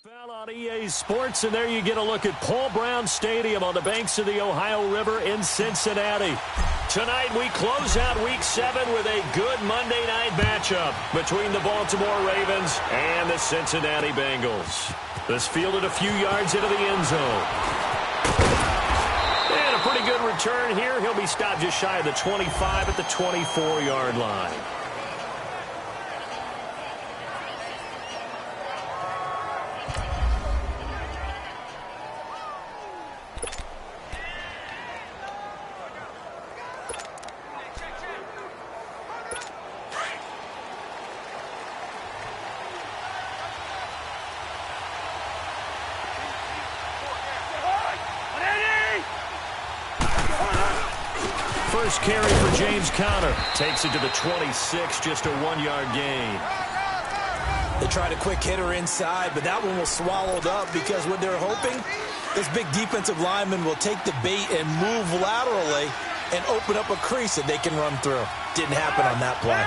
NFL on EA Sports, and there you get a look at Paul Brown Stadium on the banks of the Ohio River in Cincinnati. Tonight we close out Week 7 with a good Monday night matchup between the Baltimore Ravens and the Cincinnati Bengals. This fielded a few yards into the end zone. And a pretty good return here. He'll be stopped just shy of the 25 at the 24-yard line. First carry for James Conner. Takes it to the 26, just a 1-yard gain. They tried a quick hitter inside, but that one was swallowed up because what they're hoping, this big defensive lineman will take the bait and move laterally and open up a crease that they can run through. Didn't happen on that play.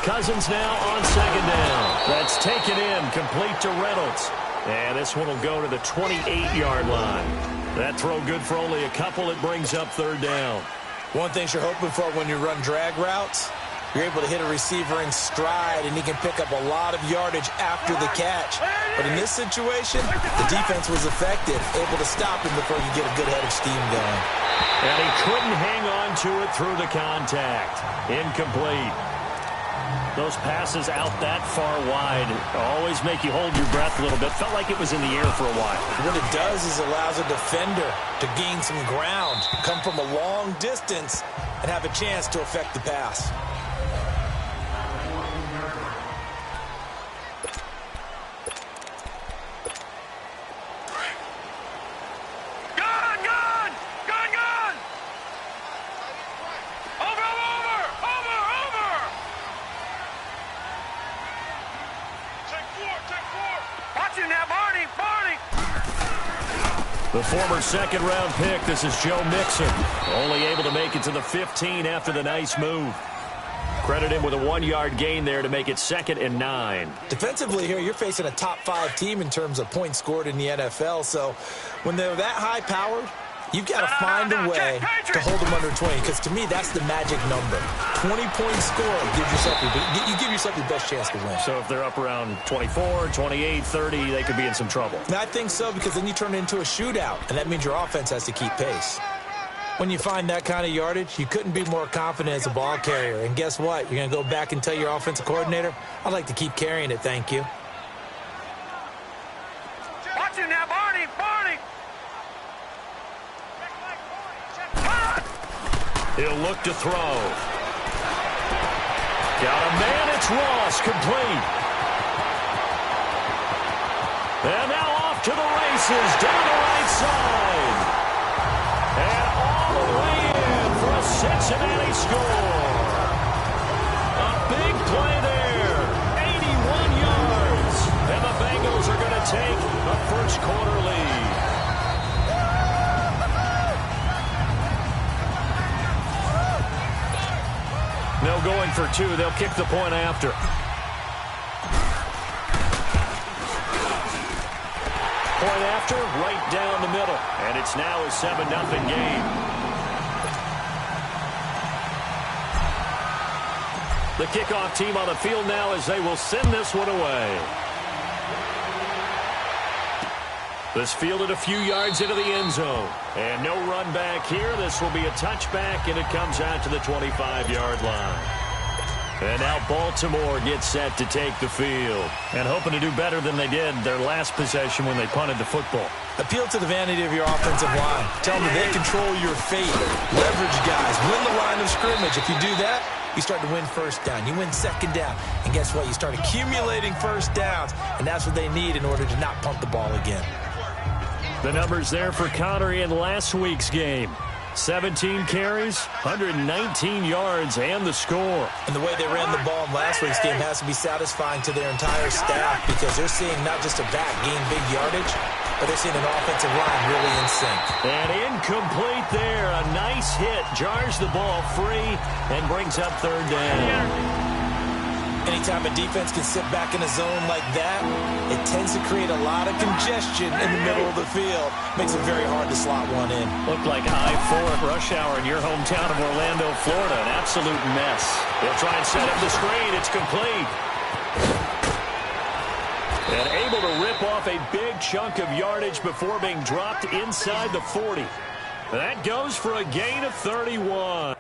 Cousins now on second down. That's taken in, complete to Reynolds. And this one will go to the 28-yard line. That throw good for only a couple. It brings up third down. One thing you're hoping for when you run drag routes, you're able to hit a receiver in stride, and he can pick up a lot of yardage after the catch. But in this situation, the defense was effective, able to stop him before you get a good head of steam going. And he couldn't hang on to it through the contact. Incomplete. Those passes out that far wide always make you hold your breath a little bit. Felt like it was in the air for a while. What it does is allows a defender to gain some ground, come from a long distance, and have a chance to affect the pass. The former second-round pick, this is Joe Mixon. Only able to make it to the 15 after the nice move. Credit him with a 1-yard gain there to make it 2nd and 9. Defensively here, you're facing a top-5 team in terms of points scored in the NFL. So when they're that high-powered, you've got to find a way to hold them under 20, because to me, that's the magic number. 20-point score gives yourself you give yourself the best chance to win. So if they're up around 24, 28, 30, they could be in some trouble. And I think so, because then you turn it into a shootout, and that means your offense has to keep pace. When you find that kind of yardage, you couldn't be more confident as a ball carrier. And guess what? You're going to go back and tell your offensive coordinator, I'd like to keep carrying it, thank you. Watch him now, Barney! He'll look to throw. Got a man, it's Ross, complete. And now off to the races, down the right side. And all the way in for a Cincinnati score. A big play there, 81 yards. And the Bengals are going to take a first-quarter lead. No going for two. They'll kick the point after. Point after, right down the middle. And it's now a 7-0 game. The kickoff team on the field now as they will send this one away. This fielded a few yards into the end zone. And no run back here. This will be a touchback, and it comes out to the 25-yard line. And now Baltimore gets set to take the field. And hoping to do better than they did their last possession when they punted the football. Appeal to the vanity of your offensive line. Tell them that they control your fate. Leverage guys. Win the line of scrimmage. If you do that, you start to win first down. You win second down. And guess what? You start accumulating first downs. And that's what they need in order to not punt the ball again. The numbers there for Conner in last week's game. 17 carries, 119 yards, and the score. And the way they ran the ball in last week's game has to be satisfying to their entire staff, because they're seeing not just a back gain big yardage, but they're seeing an offensive line really in sync. And incomplete there. A nice hit. Jars the ball free and brings up third down. Anytime a defense can sit back in a zone like that, it tends to create a lot of congestion in the middle of the field. Makes it very hard to slot one in. Looked like high 4 at rush hour in your hometown of Orlando, Florida. An absolute mess. They'll try and set up the screen. It's complete. And able to rip off a big chunk of yardage before being dropped inside the 40. That goes for a gain of 31.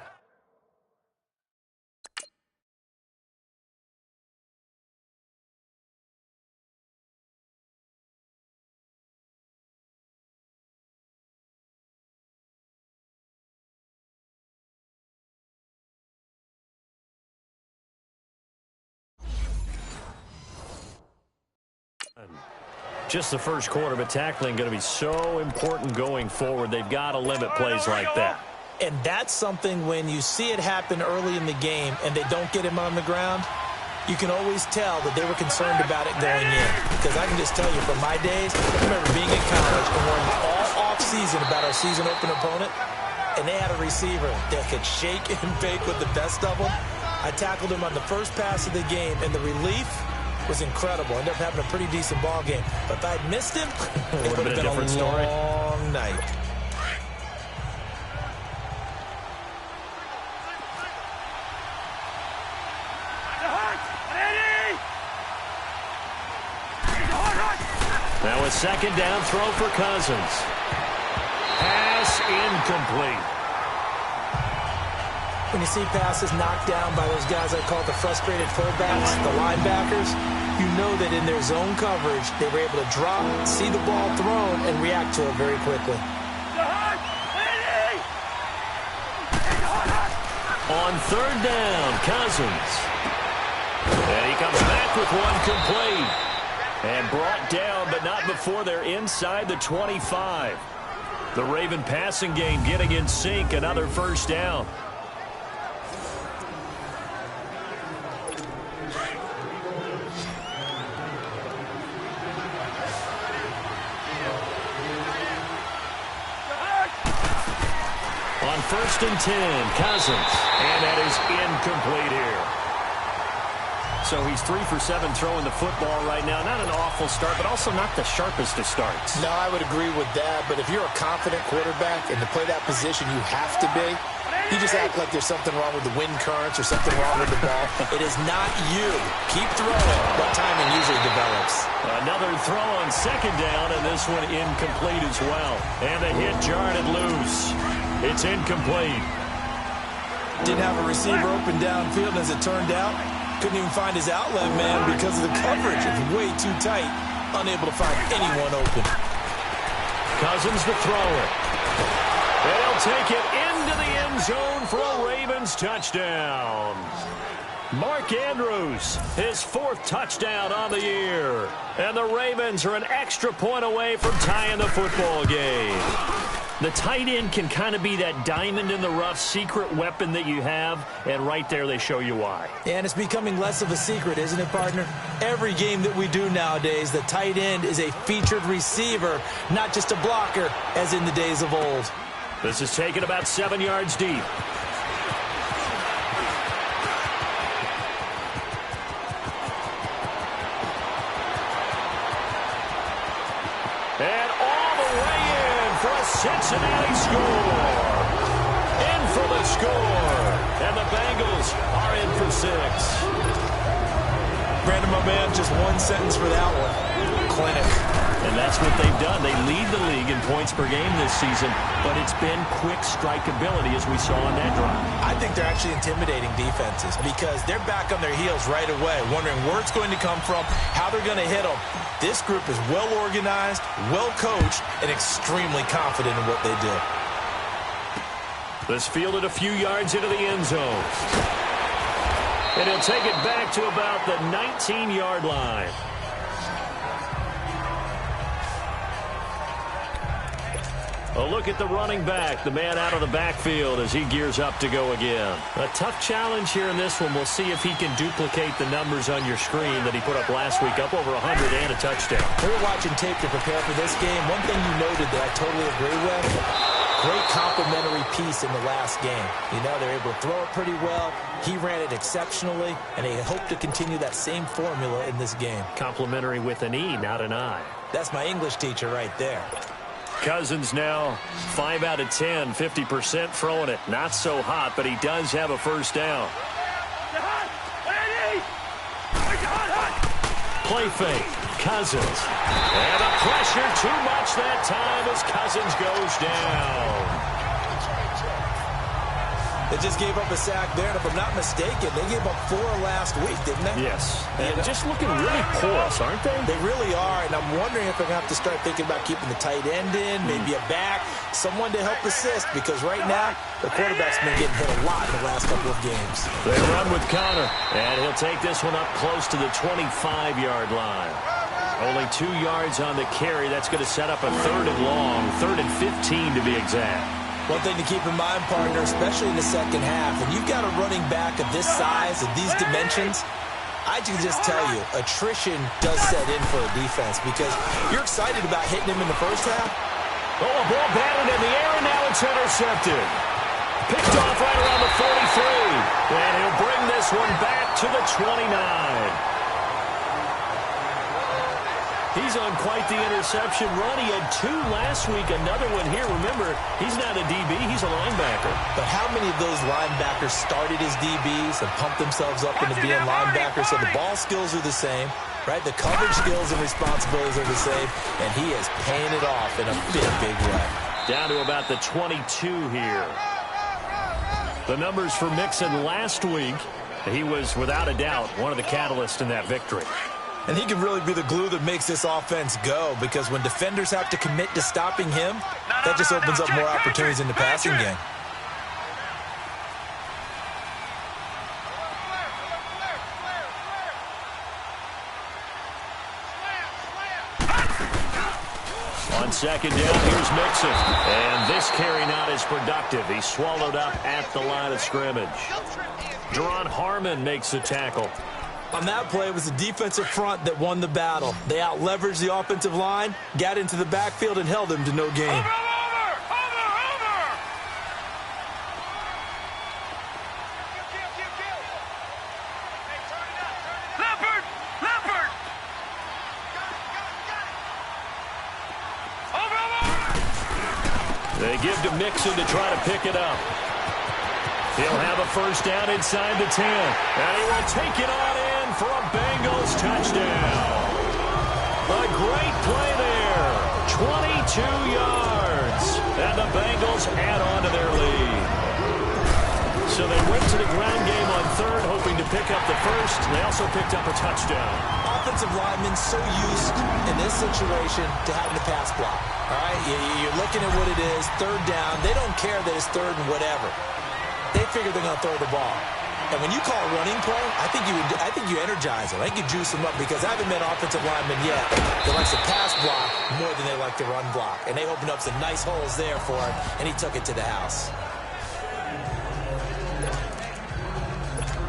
Just the first quarter, but tackling going to be so important going forward. They've got to limit plays like that. And that's something when you see it happen early in the game and they don't get him on the ground, you can always tell that they were concerned about it going in. Because I can just tell you from my days, I remember being in college and worrying all off-season about our season open opponent, and they had a receiver that could shake and bake with the best of them. I tackled him on the first pass of the game, and the relief was incredible. Ended up having a pretty decent ball game. But if I'd missed him, it would have been a different story. Long night. Now a second down throw for Cousins. Pass incomplete. When you see passes knocked down by those guys I call the frustrated fullbacks, the linebackers, you know that in their zone coverage, they were able to drop, see the ball thrown, and react to it very quickly. On third down, Cousins. And he comes back with one complete. And brought down, but not before they're inside the 25. The Raven passing game getting in sync, another first down. On 1st and 10, Cousins. And that is incomplete here. So he's 3 for 7 throwing the football right now. Not an awful start, but also not the sharpest of starts. No, I would agree with that. But if you're a confident quarterback and to play that position, you have to be. You just act like there's something wrong with the wind currents or something wrong with the ball. It is not you. Keep throwing, but timing usually develops. Another throw on second down, and this one incomplete as well. And the hit jarred it loose. It's incomplete. Didn't have a receiver open downfield, as it turned out. Couldn't even find his outlet man because of the coverage. It's way too tight. Unable to find anyone open. Cousins to throw it. And he'll take it into the end zone for a Ravens touchdown. Mark Andrews, his 4th touchdown on the year. And the Ravens are an extra point away from tying the football game. The tight end can kind of be that diamond in the rough secret weapon that you have, and right there they show you why. And it's becoming less of a secret, isn't it, partner? Every game that we do nowadays, the tight end is a featured receiver, not just a blocker, as in the days of old. This is taken about 7 yards deep. And all the way in for a Cincinnati score. In for the score. And the Bengals are in for 6. Brandon, my man, just one sentence for that one. Clinic. And that's what they've done. They lead the league in points per game this season, but it's been quick strikeability as we saw on that drive. I think they're actually intimidating defenses because they're back on their heels right away, wondering where it's going to come from, how they're going to hit them. This group is well organized, well coached, and extremely confident in what they do. This fielded a few yards into the end zone. And he'll take it back to about the 19-yard line. A look at the running back, the man out of the backfield as he gears up to go again. A tough challenge here in this one. We'll see if he can duplicate the numbers on your screen that he put up last week, up over 100 and a touchdown. We were watching tape to prepare for this game. One thing you noted that I totally agree with, great complementary piece in the last game. You know, they're able to throw it pretty well. He ran it exceptionally, and they hope to continue that same formula in this game. Complimentary with an E, not an I. That's my English teacher right there. Cousins now 5 out of 10, 50% throwing it. Not so hot, but he does have a first down. Play fake. Cousins. And the pressure too much that time as Cousins goes down. They just gave up a sack there, and if I'm not mistaken, they gave up 4 last week, didn't they? Yes. And just looking really porous, aren't they? They really are, and I'm wondering if they're going to have to start thinking about keeping the tight end in, maybe a back, someone to help assist, because right now, the quarterback's been getting hit a lot in the last couple of games. They run with Connor, and he'll take this one up close to the 25-yard line. Only 2 yards on the carry. That's going to set up a 3rd and long, 3rd and 15 to be exact. One thing to keep in mind, partner, especially in the second half, when you've got a running back of this size, of these dimensions, I can just tell you, attrition does set in for a defense because you're excited about hitting him in the first half. Oh, a ball batted in the air, and now it's intercepted. Picked off right around the 43, and he'll bring this one back to the 29. He's on quite the interception run. He had 2 last week, another one here. Remember, he's not a DB, he's a linebacker. But how many of those linebackers started as DBs and pumped themselves up into being linebackers? So the ball skills are the same, right? The coverage skills and responsibilities are the same, and he is paying it off in a big, big way. Down to about the 22 here. The numbers for Mixon last week, he was, without a doubt, one of the catalysts in that victory. And he can really be the glue that makes this offense go, because when defenders have to commit to stopping him, that just opens up more opportunities in the passing game. On second down, here's Mixon. And this carry not as productive. He's swallowed up at the line of scrimmage. Deron Harmon makes the tackle. On that play, it was the defensive front that won the battle. They out-leveraged the offensive line, got into the backfield, and held them to no gain. They give to Mixon to try to pick it up. He'll have a first down inside the 10. And he will take it on in for a Bengals touchdown. A great play there. 22 yards. And the Bengals add on to their lead. So they went to the ground game on 3rd, hoping to pick up the first. They also picked up a touchdown. Offensive linemen so used in this situation to having to pass block. All right, you're looking at what it is, 3rd down. They don't care that it's 3rd and whatever. They figure they're going to throw the ball. And when you call a running play, I think you energize them. I think you juice them up, because I haven't met offensive linemen yet that likes to pass block more than they like to run block. And they opened up some nice holes there for him, and he took it to the house.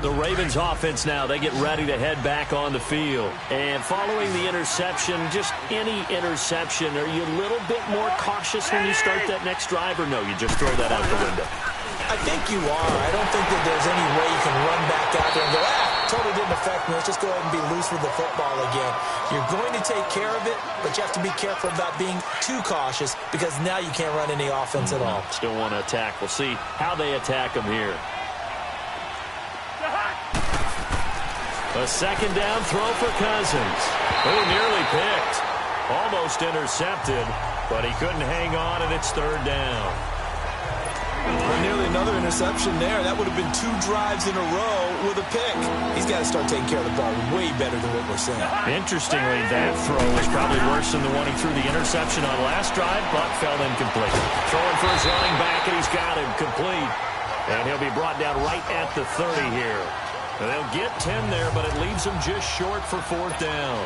The Ravens offense now, they get ready to head back on the field. And following the interception, just any interception, are you a little bit more cautious when you start that next drive, or no, you just throw that out the window? I think you are. I don't think that there's any way you can run back out there and go, totally didn't affect me. Let's just go ahead and be loose with the football again. You're going to take care of it, but you have to be careful about being too cautious, because now you can't run any offense at all. Still want to attack. We'll see how they attack them here. A second down throw for Cousins. Oh, nearly picked. Almost intercepted, but he couldn't hang on, and it's 3rd down. Well, nearly another interception there. That would have been 2 drives in a row with a pick. He's got to start taking care of the ball way better than what we're seeing. Interestingly, that throw was probably worse than the one he threw the interception on last drive, but fell incomplete. Throwing for his running back, and he's got him complete. And he'll be brought down right at the 30 here. And they'll get 10 there, but it leaves them just short for 4th down.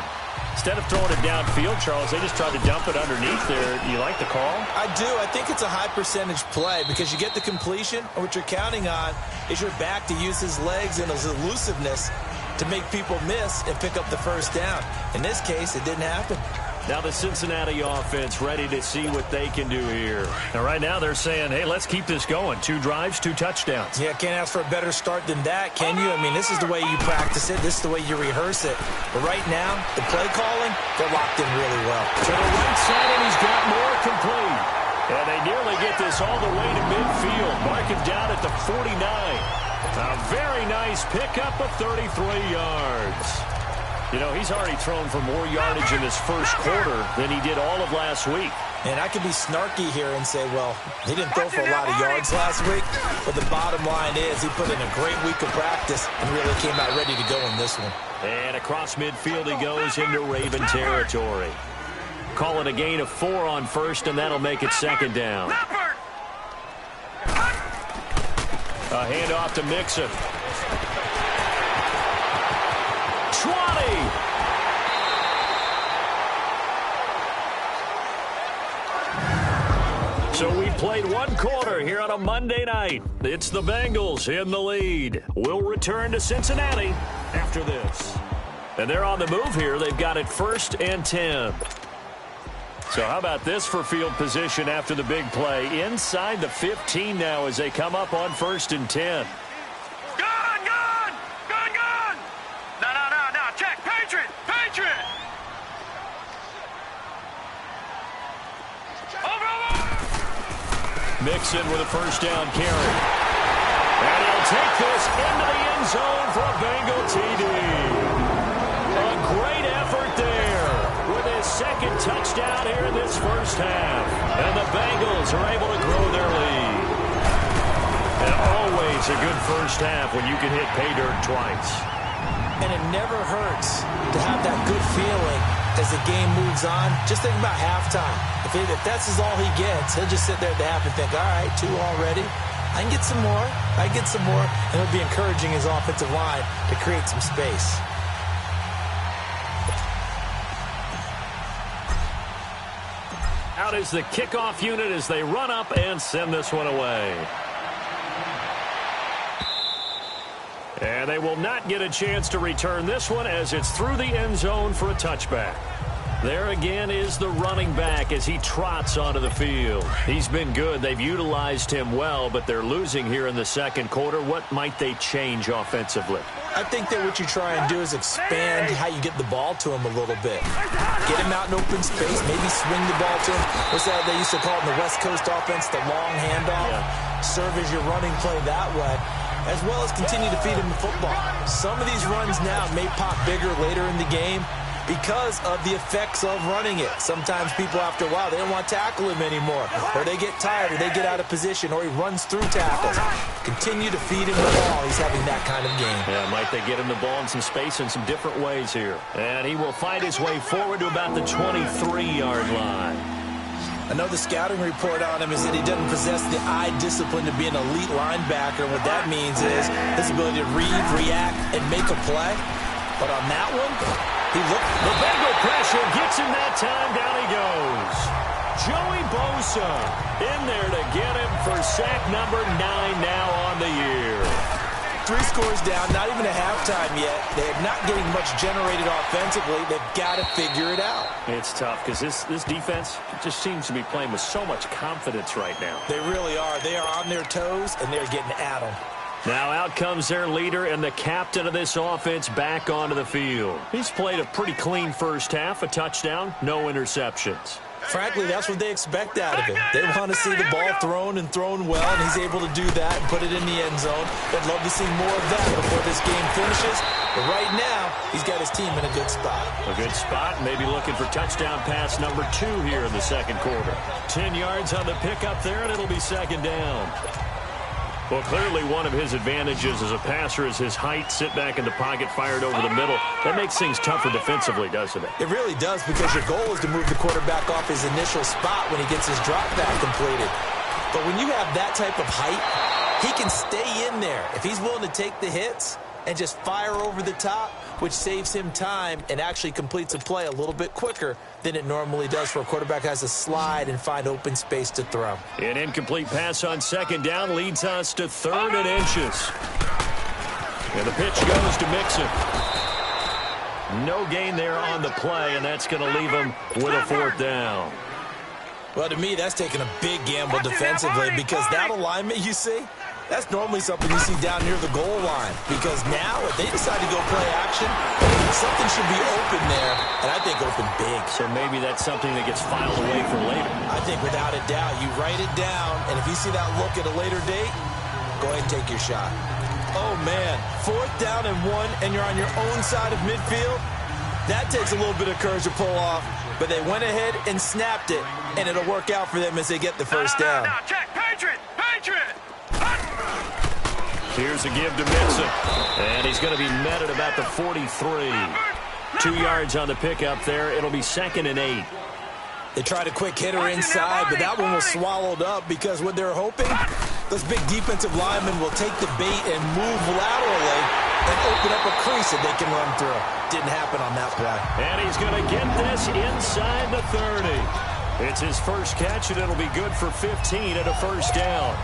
Instead of throwing it downfield, Charles, they just tried to dump it underneath there. You like the call? I do. I think it's a high percentage play, because you get the completion, and what you're counting on is your back to use his legs and his elusiveness to make people miss and pick up the first down. In this case, it didn't happen. Now the Cincinnati offense ready to see what they can do here. And right now they're saying, hey, let's keep this going. 2 drives, 2 touchdowns. Yeah, can't ask for a better start than that, can you? I mean, this is the way you practice it. This is the way you rehearse it. But right now, the play calling, they're locked in really well. To the right side, and he's got more complete. And they nearly get this all the way to midfield. Mark it down at the 49. A very nice pickup of 33 yards. You know, he's already thrown for more yardage in this first quarter than he did all of last week. And I could be snarky here and say, well, he didn't throw for a lot of yards last week, but the bottom line is he put in a great week of practice and really came out ready to go in this one. And across midfield he goes into Raven territory. Call it a gain of 4 on first, and that'll make it second down. A handoff to Mixon. 20. So we played 1 quarter here on a Monday night. It's the Bengals in the lead. We'll return to Cincinnati after this. And they're on the move here. They've got it 1st and 10. So how about this for field position after the big play? Inside the 15 now as they come up on 1st and 10. No, check. Patriot. Over. Mixon with a 1st down carry. And he'll take this into the end zone for a Bengal TD. A great effort there with his 2nd touchdown here in this first half. And the Bengals are able to grow their lead. And always a good first half when you can hit pay dirt twice. And it never hurts to have that good feeling as the game moves on. Just think about halftime. If that's all he gets, he'll just sit there at the half and think, all right, 2 already. I can get some more. And he'll be encouraging his offensive line to create some space. Out is the kickoff unit as they run up and send this one away. And they will not get a chance to return this one as it's through the end zone for a touchback. There again is the running back as he trots onto the field. He's been good. They've utilized him well, but they're losing here in the second quarter. What might they change offensively? I think that what you try and do is expand how you get the ball to him a little bit. Get him out in open space, maybe swing the ball to him. What's that they used to call it in the West Coast offense, the long handoff? Yeah. Serve as your running play that way, as well as continue to feed him the football. Some of these runs now may pop bigger later in the game because of the effects of running it. Sometimes people, after a while, they don't want to tackle him anymore, or they get tired, or they get out of position, or he runs through tackles. Continue to feed him the ball. He's having that kind of game. Yeah, might they get him the ball in some space in some different ways here. And he will find his way forward to about the 23-yard line. I know the scouting report on him is that he doesn't possess the eye discipline to be an elite linebacker. What that means is his ability to read, react, and make a play. But on that one, he looked. The Bengal pressure gets him that time. Down he goes. Joey Bosa in there to get him for sack number 9 now on the year. 3 scores down, not even a halftime yet. They're not getting much generated offensively. They've got to figure it out. It's tough because this defense just seems to be playing with so much confidence right now. They really are. They are on their toes, and they're getting at them. Now out comes their leader and the captain of this offense back onto the field. He's played a pretty clean first half, a touchdown, no interceptions. Frankly, that's what they expect out of him. They want to see the ball thrown and thrown well, and he's able to do that and put it in the end zone. They'd love to see more of that before this game finishes. But right now, he's got his team in a good spot. A good spot, maybe looking for touchdown pass number 2 here in the second quarter. 10 yards on the pickup there, and it'll be second down. Well, clearly one of his advantages as a passer is his height. Sit back in the pocket, fired over the middle. That makes things tougher defensively, doesn't it? It really does, because your goal is to move the quarterback off his initial spot when he gets his drop back completed. But when you have that type of height, he can stay in there. If he's willing to take the hits and just fire over the top, which saves him time and actually completes a play a little bit quicker than it normally does for a quarterback has to slide and find open space to throw. An incomplete pass on second down leads us to 3rd and inches. And the pitch goes to Mixon. No gain there on the play, and that's going to leave him with a 4th down. Well, to me, that's taking a big gamble defensively because that alignment you see, that's normally something you see down near the goal line. Because now, if they decide to go play action, something should be open there, and I think open big. So maybe that's something that gets filed away for later. I think without a doubt, you write it down, and if you see that look at a later date, go ahead and take your shot. Oh, man, 4th down and 1, and you're on your own side of midfield. That takes a little bit of courage to pull off, but they went ahead and snapped it, and it'll work out for them as they get the first down. Now, check, Patriot! Patriot! Here's a give to Mixon, and he's going to be met at about the 43. 2 yards on the pickup there. It'll be 2nd and 8. They tried a quick hitter inside, but that one was swallowed up because what they're hoping, those big defensive linemen will take the bait and move laterally and open up a crease that they can run through. Didn't happen on that play. And he's going to get this inside the 30. It's his first catch, and it'll be good for 15 at a first down.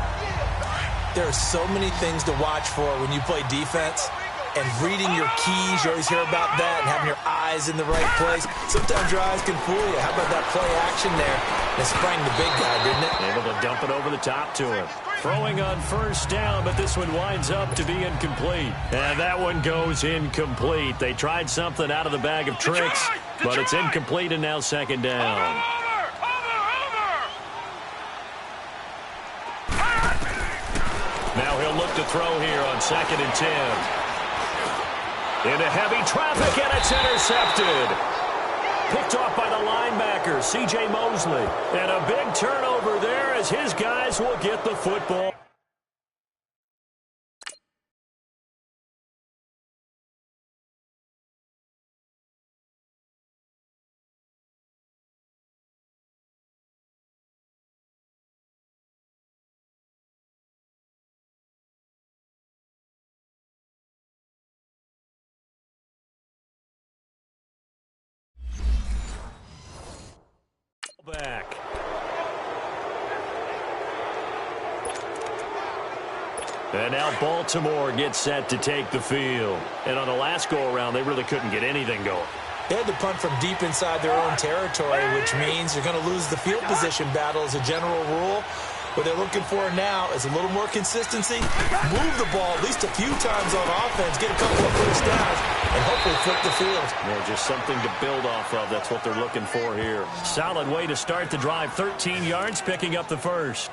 There are so many things to watch for when you play defense. And reading your keys, you always hear about that, and having your eyes in the right place. Sometimes your eyes can fool you. How about that play action there? It sprang the big guy, didn't it? Able to dump it over the top to him. Throwing on first down, but this one winds up to be incomplete. And that one goes incomplete. They tried something out of the bag of tricks, but it's incomplete and now 2nd down. Now he'll look to throw here on 2nd and 10. Into heavy traffic, and it's intercepted. Picked off by the linebacker, C.J. Mosley. And a big turnover there as his guys will get the football. Back. And now Baltimore gets set to take the field. And on the last go-around, they really couldn't get anything going. They had to punt from deep inside their own territory, which means you're going to lose the field position battle as a general rule. What they're looking for now is a little more consistency, move the ball at least a few times on offense, get a couple of first downs, and hopefully flip the field. Yeah, just something to build off of. That's what they're looking for here. Solid way to start the drive. 13 yards, picking up the first.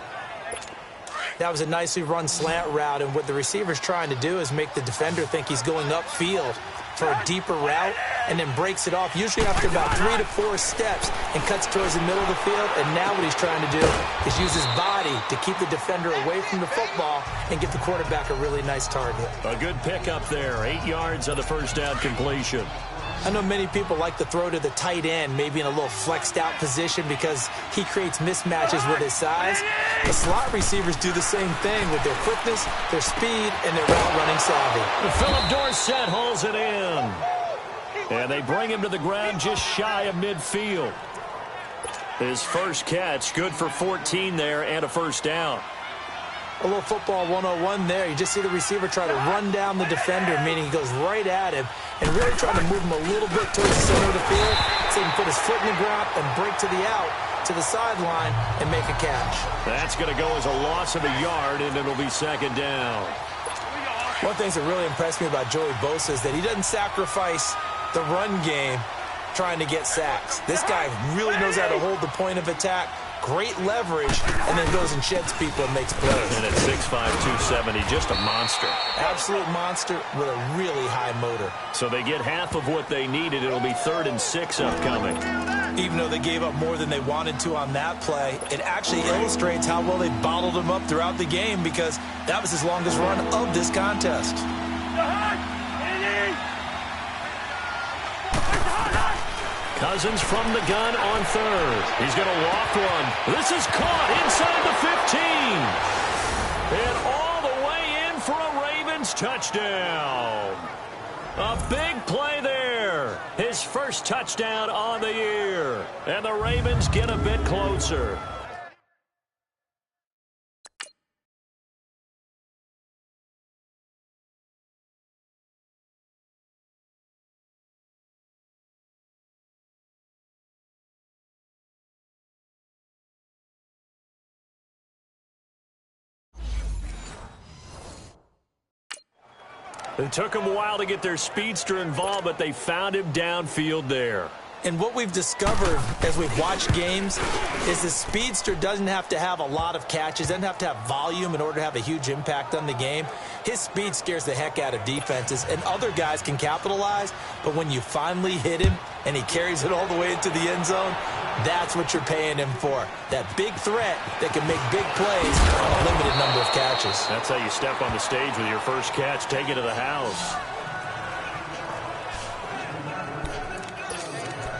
That was a nicely run slant route, and what the receiver's trying to do is make the defender think he's going upfield for a deeper route, and then breaks it off, usually after about 3 to 4 steps, and cuts towards the middle of the field. And now what he's trying to do is use his body to keep the defender away from the football and give the quarterback a really nice target. A good pickup there. 8 yards on the first down completion. I know many people like to throw to the tight end, maybe in a little flexed out position because he creates mismatches with his size. The slot receivers do the same thing with their quickness, their speed, and their route running savvy. Philip Dorsett hauls it in. And they bring him to the ground just shy of midfield. His first catch, good for 14 there and a first down. A little football 101 there. You just see the receiver try to run down the defender, meaning he goes right at him and really trying to move him a little bit towards the center of the field so he can put his foot in the ground and break to the out, to the sideline, and make a catch. That's going to go as a loss of a yard, and it'll be 2nd down. One thing that really impressed me about Joey Bosa is that he doesn't sacrifice the run game trying to get sacks. This guy really knows how to hold the point of attack, great leverage, and then goes and sheds people and makes plays. And at 6'5", 270, just a monster. Absolute monster with a really high motor. So they get half of what they needed. It'll be 3rd and 6 upcoming. Even though they gave up more than they wanted to on that play, it actually illustrates how well they bottled him up throughout the game because that was his longest run of this contest. Cousins from the gun on 3rd. He's going to walk one. This is caught inside the 15. And all the way in for a Ravens touchdown. A big play there. His first touchdown on the year. And the Ravens get a bit closer. It took them a while to get their speedster involved, but they found him downfield there. And what we've discovered as we've watched games is the speedster doesn't have to have a lot of catches, doesn't have to have volume in order to have a huge impact on the game. His speed scares the heck out of defenses, and other guys can capitalize, but when you finally hit him and he carries it all the way into the end zone, that's what you're paying him for. That big threat that can make big plays on a limited number of catches. That's how you step on the stage with your first catch, take it to the house.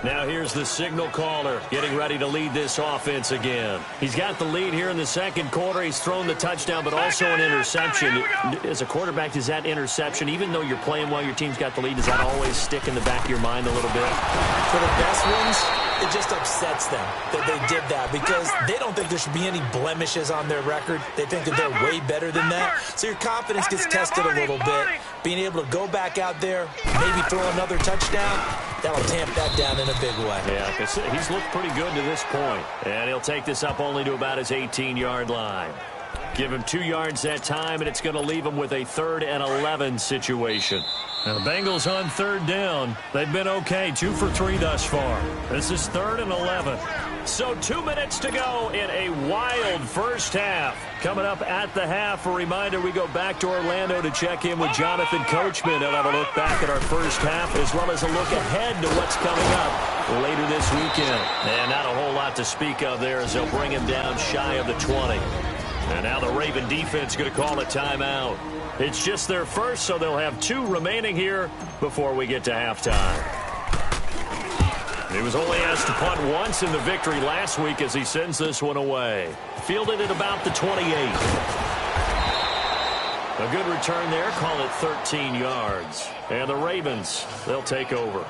Now here's the signal caller getting ready to lead this offense again. He's got the lead here in the second quarter. He's thrown the touchdown, but also an interception. As a quarterback, does that interception, even though you're playing while your team's got the lead, does that always stick in the back of your mind a little bit? For the best ones, it just upsets them that they did that because they don't think there should be any blemishes on their record. They think that they're way better than that. So your confidence gets tested a little bit. Being able to go back out there, maybe throw another touchdown, that'll tamp that down in a big way. Yeah, he's looked pretty good to this point. And he'll take this up only to about his 18-yard line. Give him 2 yards that time, and it's going to leave him with a 3rd and 11 situation. Now the Bengals on 3rd down. They've been okay, 2 for 3 thus far. This is 3rd and 11. So 2 minutes to go in a wild first half. Coming up at the half, a reminder, we go back to Orlando to check in with Jonathan Coachman. He'll have a look back at our first half as well as a look ahead to what's coming up later this weekend. And not a whole lot to speak of there as they'll bring him down shy of the 20. And now the Raven defense going to call a timeout. It's just their first, so they'll have 2 remaining here before we get to halftime. He was only asked to punt once in the victory last week as he sends this one away. Fielded at about the 28. A good return there, call it 13 yards. And the Ravens, they'll take over.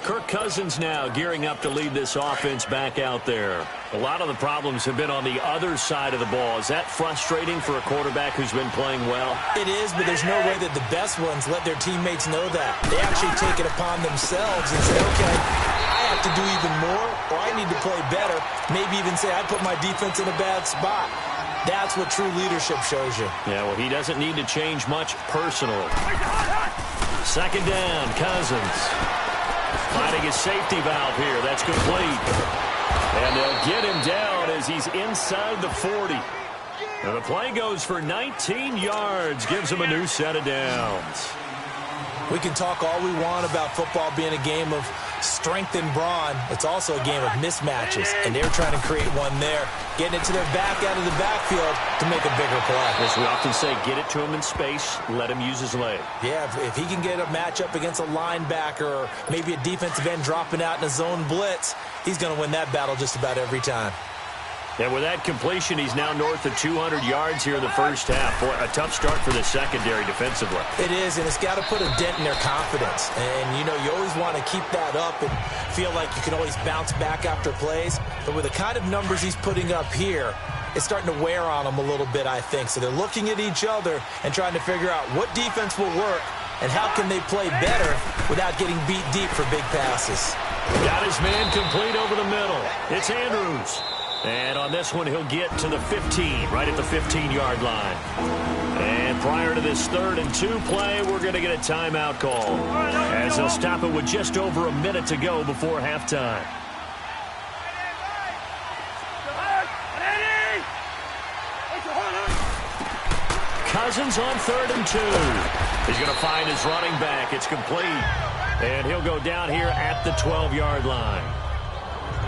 Kirk Cousins now gearing up to lead this offense back out there. A lot of the problems have been on the other side of the ball. Is that frustrating for a quarterback who's been playing well? It is, but there's no way that the best ones let their teammates know that. They actually take it upon themselves and say, okay, I have to do even more, or I need to play better. Maybe even say, I put my defense in a bad spot. That's what true leadership shows you. Yeah, well, he doesn't need to change much personally. 2nd down, Cousins. Finding his safety valve here. That's complete. And they'll get him down as he's inside the 40. And the play goes for 19 yards. Gives him a new set of downs. We can talk all we want about football being a game of strength and brawn. It's also a game of mismatches, and they're trying to create one there, getting it to their back out of the backfield to make a bigger play. As we often say, get it to him in space, let him use his leg. Yeah, if he can get a matchup against a linebacker or maybe a defensive end dropping out in a zone blitz, he's going to win that battle just about every time. And with that completion, he's now north of 200 yards here in the first half. Boy, a tough start for the secondary defensively. It is, and it's got to put a dent in their confidence. And, you know, you always want to keep that up and feel like you can always bounce back after plays. But with the kind of numbers he's putting up here, it's starting to wear on them a little bit, I think. So they're looking at each other and trying to figure out what defense will work and how can they play better without getting beat deep for big passes. Got his man complete over the middle. It's Andrews. And on this one, he'll get to the 15, right at the 15-yard line. And prior to this 3rd and 2 play, we're going to get a timeout call, as they'll stop it with just over a minute to go before halftime. Cousins on 3rd and 2. He's going to find his running back. It's complete. And he'll go down here at the 12-yard line.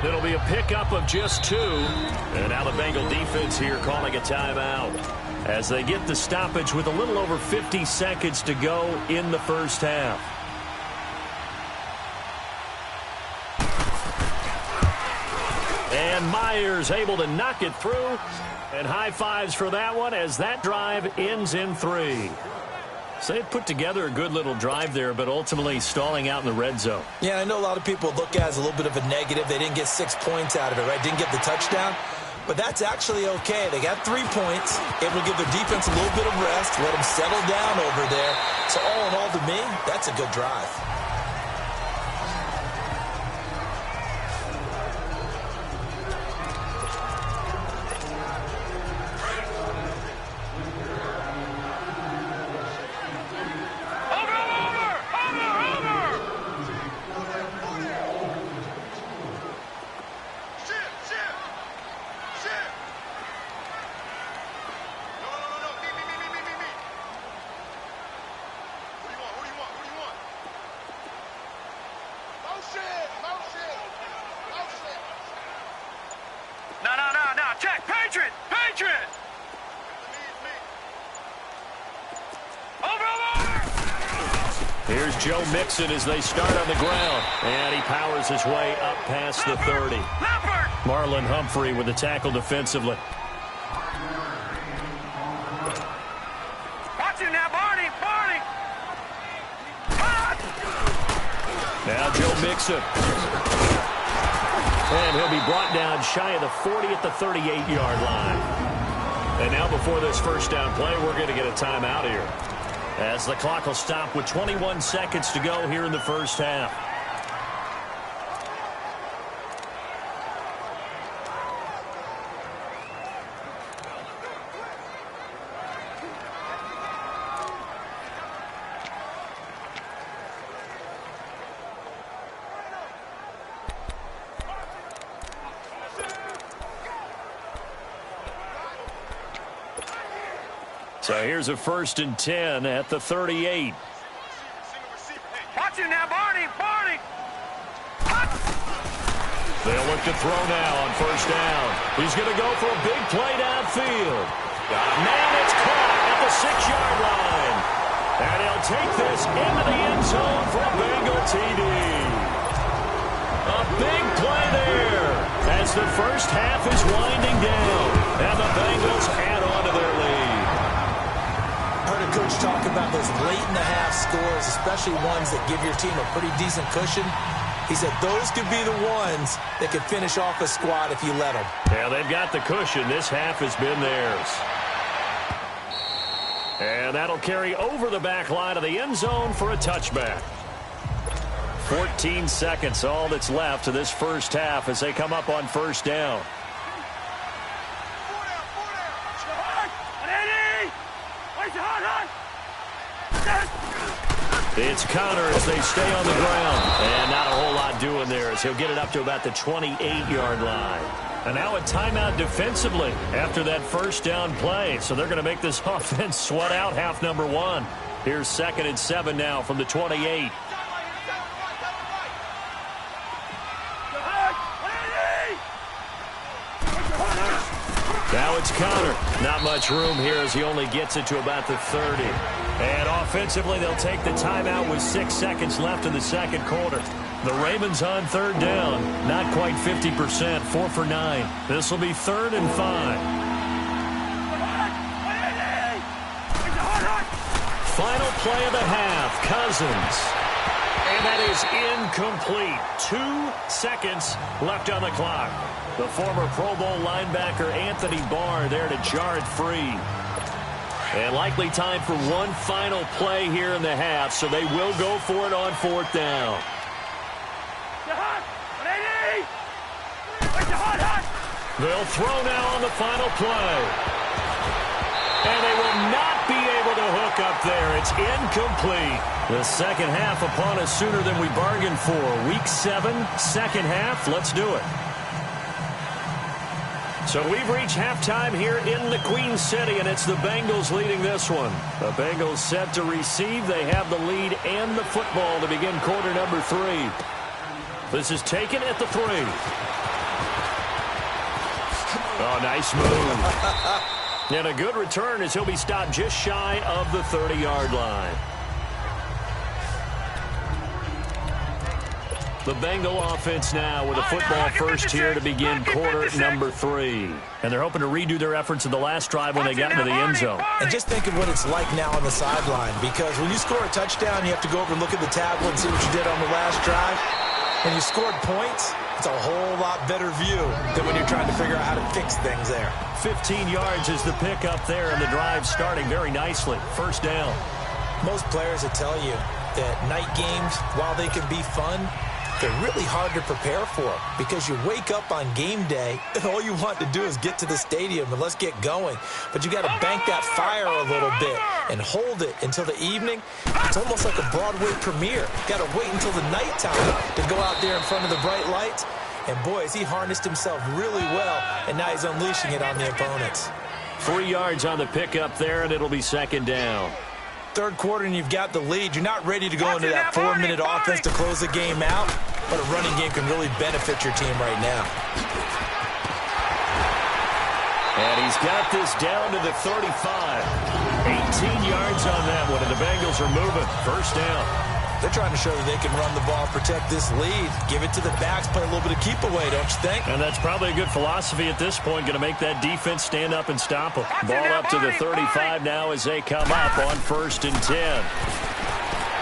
It'll be a pickup of just 2. And now the Bengal defense here calling a timeout as they get the stoppage with a little over 50 seconds to go in the first half. And Myers able to knock it through. And high fives for that one as that drive ends in 3. So they put together a good little drive there, but ultimately stalling out in the red zone. Yeah, I know a lot of people look at it as a little bit of a negative. They didn't get 6 points out of it, right? Didn't get the touchdown. But that's actually okay. They got 3 points, able to give their defense a little bit of rest, let them settle down over there. So all in all, to me, that's a good drive. Joe Mixon as they start on the ground. And he powers his way up past the 30. Marlon Humphrey with the tackle defensively. Watch it now, Barney. Now Joe Mixon. And he'll be brought down shy of the 40 at the 38-yard line. And now before this first down play, we're going to get a timeout here, as the clock will stop with 21 seconds to go here in the first half. So here's a 1st and 10 at the 38. Watch it now, Barney. They'll look to throw now on 1st down. He's going to go for a big play downfield. Man, it's caught at the 6-yard line. And he'll take this into the end zone for a Bengal TD. A big play there as the first half is winding down. And the Bengals add on to their lead. Heard a coach talk about those late-in-the-half scores, especially ones that give your team a pretty decent cushion. He said those could be the ones that could finish off a squad if you let them. Yeah, they've got the cushion. This half has been theirs. And that'll carry over the back line of the end zone for a touchback. 14 seconds, all that's left to this first half as they come up on 1st down. It's Connor as they stay on the ground. And not a whole lot doing there as he'll get it up to about the 28-yard line. And now a timeout defensively after that first down play. So they're going to make this offense sweat out half number 1. Here's 2nd and 7 now from the 28. Now it's Connor. Not much room here as he only gets it to about the 30. And offensively, they'll take the timeout with 6 seconds left in the second quarter. The Ravens on 3rd down. Not quite 50%. 4 for 9. This will be 3rd and 5. Final play of the half. Cousins. And that is incomplete. 2 seconds left on the clock. The former Pro Bowl linebacker Anthony Barr there to jar it free. And likely time for one final play here in the half, so they will go for it on 4th down. They'll throw now on the final play. And they will not be able to hook up there. It's incomplete. The second half upon us sooner than we bargained for. Week 7, second half. Let's do it. So we've reached halftime here in the Queen City, and it's the Bengals leading this one. The Bengals set to receive. They have the lead and the football to begin quarter number 3. This is taken at the 3. Oh, nice move. And a good return as he'll be stopped just shy of the 30-yard line. The Bengal offense now with a football first here to begin quarter number 3. And they're hoping to redo their efforts in the last drive when they got into the end zone. And just think of what it's like now on the sideline, because when you score a touchdown, you have to go over and look at the tablet and see what you did on the last drive. When you scored points, it's a whole lot better view than when you're trying to figure out how to fix things there. 15 yards is the pickup there, and the drive starting very nicely. First down. Most players will tell you that night games, while they can be fun, they're really hard to prepare for because you wake up on game day and all you want to do is get to the stadium and let's get going. But you got to bank that fire a little bit and hold it until the evening. It's almost like a Broadway premiere. Got to wait until the nighttime to go out there in front of the bright lights. And boy, has he harnessed himself really well, and now he's unleashing it on the opponents. 3 yards on the pickup there, and it'll be second down. Third quarter and you've got the lead. You're not ready to go into that 4-minute offense to close the game out, but a running game can really benefit your team right now. And he's got this down to the 35. 18 yards on that one, and the Bengals are moving. First down. They're trying to show that they can run the ball, protect this lead, give it to the backs, play a little bit of keep away, don't you think? And that's probably a good philosophy at this point, going to make that defense stand up and stop them. Ball up to the 35 now as they come up on 1st and 10.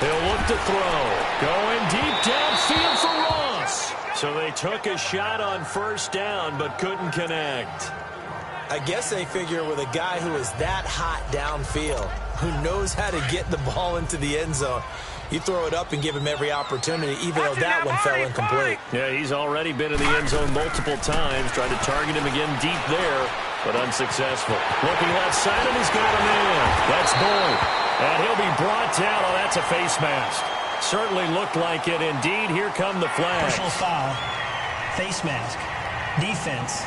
He'll look to throw. Going deep downfield for Ross. So they took a shot on 1st down but couldn't connect. I guess they figure with a guy who is that hot downfield, who knows how to get the ball into the end zone, you throw it up and give him every opportunity, even though that one fell incomplete. Yeah, he's already been in the end zone multiple times, tried to target him again deep there, but unsuccessful. Looking left side, and he's got a man. That's Boyd. And he'll be brought down. Oh, that's a face mask. Certainly looked like it. Indeed, here come the flags. Personal foul, face mask, defense.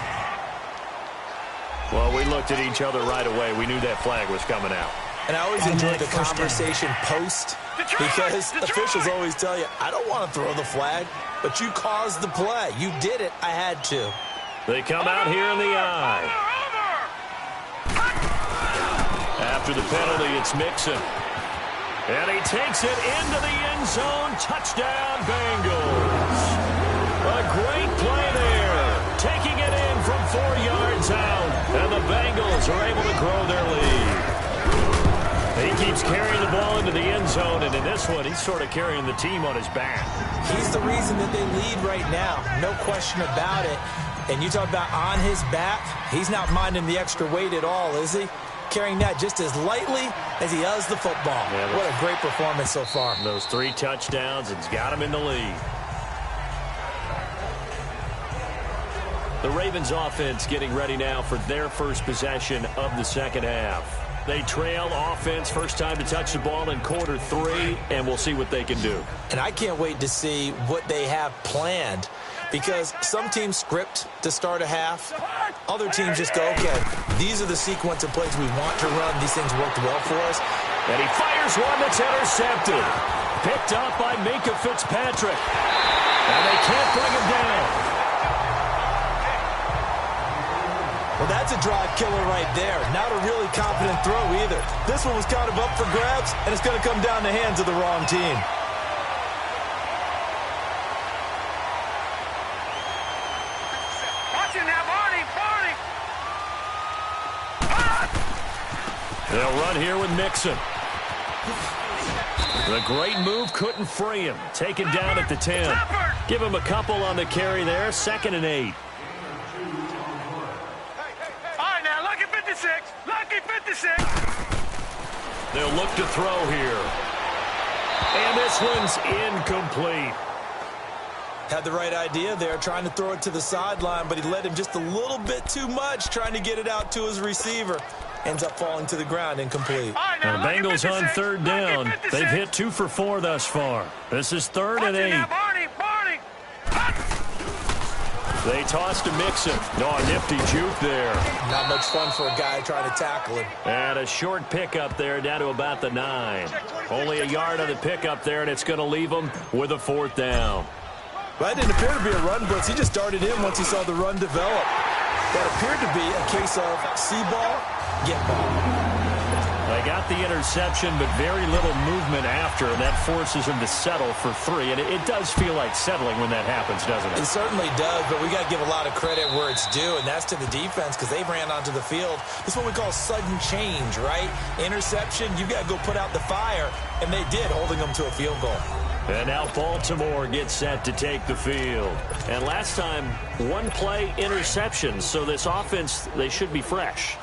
Well, we looked at each other right away. We knew that flag was coming out. And I always enjoy the conversation post, because officials always tell you, I don't want to throw the flag, but you caused the play. You did it. I had to. They come out here in the eye. After the penalty, it's Mixon. And he takes it into the end zone. Touchdown, Bengals. A great play there. Taking it in from 4 yards out. And the Bengals are able to grow their lead. He keeps carrying the ball into the end zone, and in this one, he's sort of carrying the team on his back. He's the reason that they lead right now. No question about it. And you talk about on his back, he's not minding the extra weight at all, is he? Carrying that just as lightly as he does the football. Yeah, what a great performance so far. Those 3 touchdowns, it's got him in the lead. The Ravens offense getting ready now for their first possession of the second half. They trail offense, first time to touch the ball in quarter 3, and we'll see what they can do. And I can't wait to see what they have planned, because some teams script to start a half. Other teams just go, okay, these are the sequence of plays we want to run. These things worked well for us. And he fires one that's intercepted. Picked up by Minkah Fitzpatrick. And they can't bring him down. Well, that's a drive killer right there. Not a really confident throw either. This one was kind of up for grabs, and it's going to come down the hands of the wrong team. Watch it now, Barney. They'll run here with Mixon. The great move couldn't free him. Taken down at the 10. Give him a couple on the carry there. 2nd and 8. Lucky 56. They'll look to throw here. And this one's incomplete. Had the right idea there, trying to throw it to the sideline, but he led him just a little bit too much, trying to get it out to his receiver. Ends up falling to the ground, incomplete. Now, the Bengals on 3rd down. They've hit 2 for 4 thus far. This is 3rd and 8. They tossed to Mixon. No, a nifty juke there. Not much fun for a guy trying to tackle him. And a short pickup there down to about the 9. Only a yard on the pickup there, and it's going to leave them with a 4th down. Well, that didn't appear to be a run blitz. He just darted in once he saw the run develop. That appeared to be a case of see ball, get ball. They got the interception, but very little movement after, and that forces him to settle for 3. And it does feel like settling when that happens, doesn't it? It certainly does, but we got to give a lot of credit where it's due, and that's to the defense, because they ran onto the field. This is what we call sudden change, right? Interception, you got to go put out the fire, and they did, holding them to a field goal. And now Baltimore gets set to take the field. And last time, 1 play interception. So this offense, they should be fresh.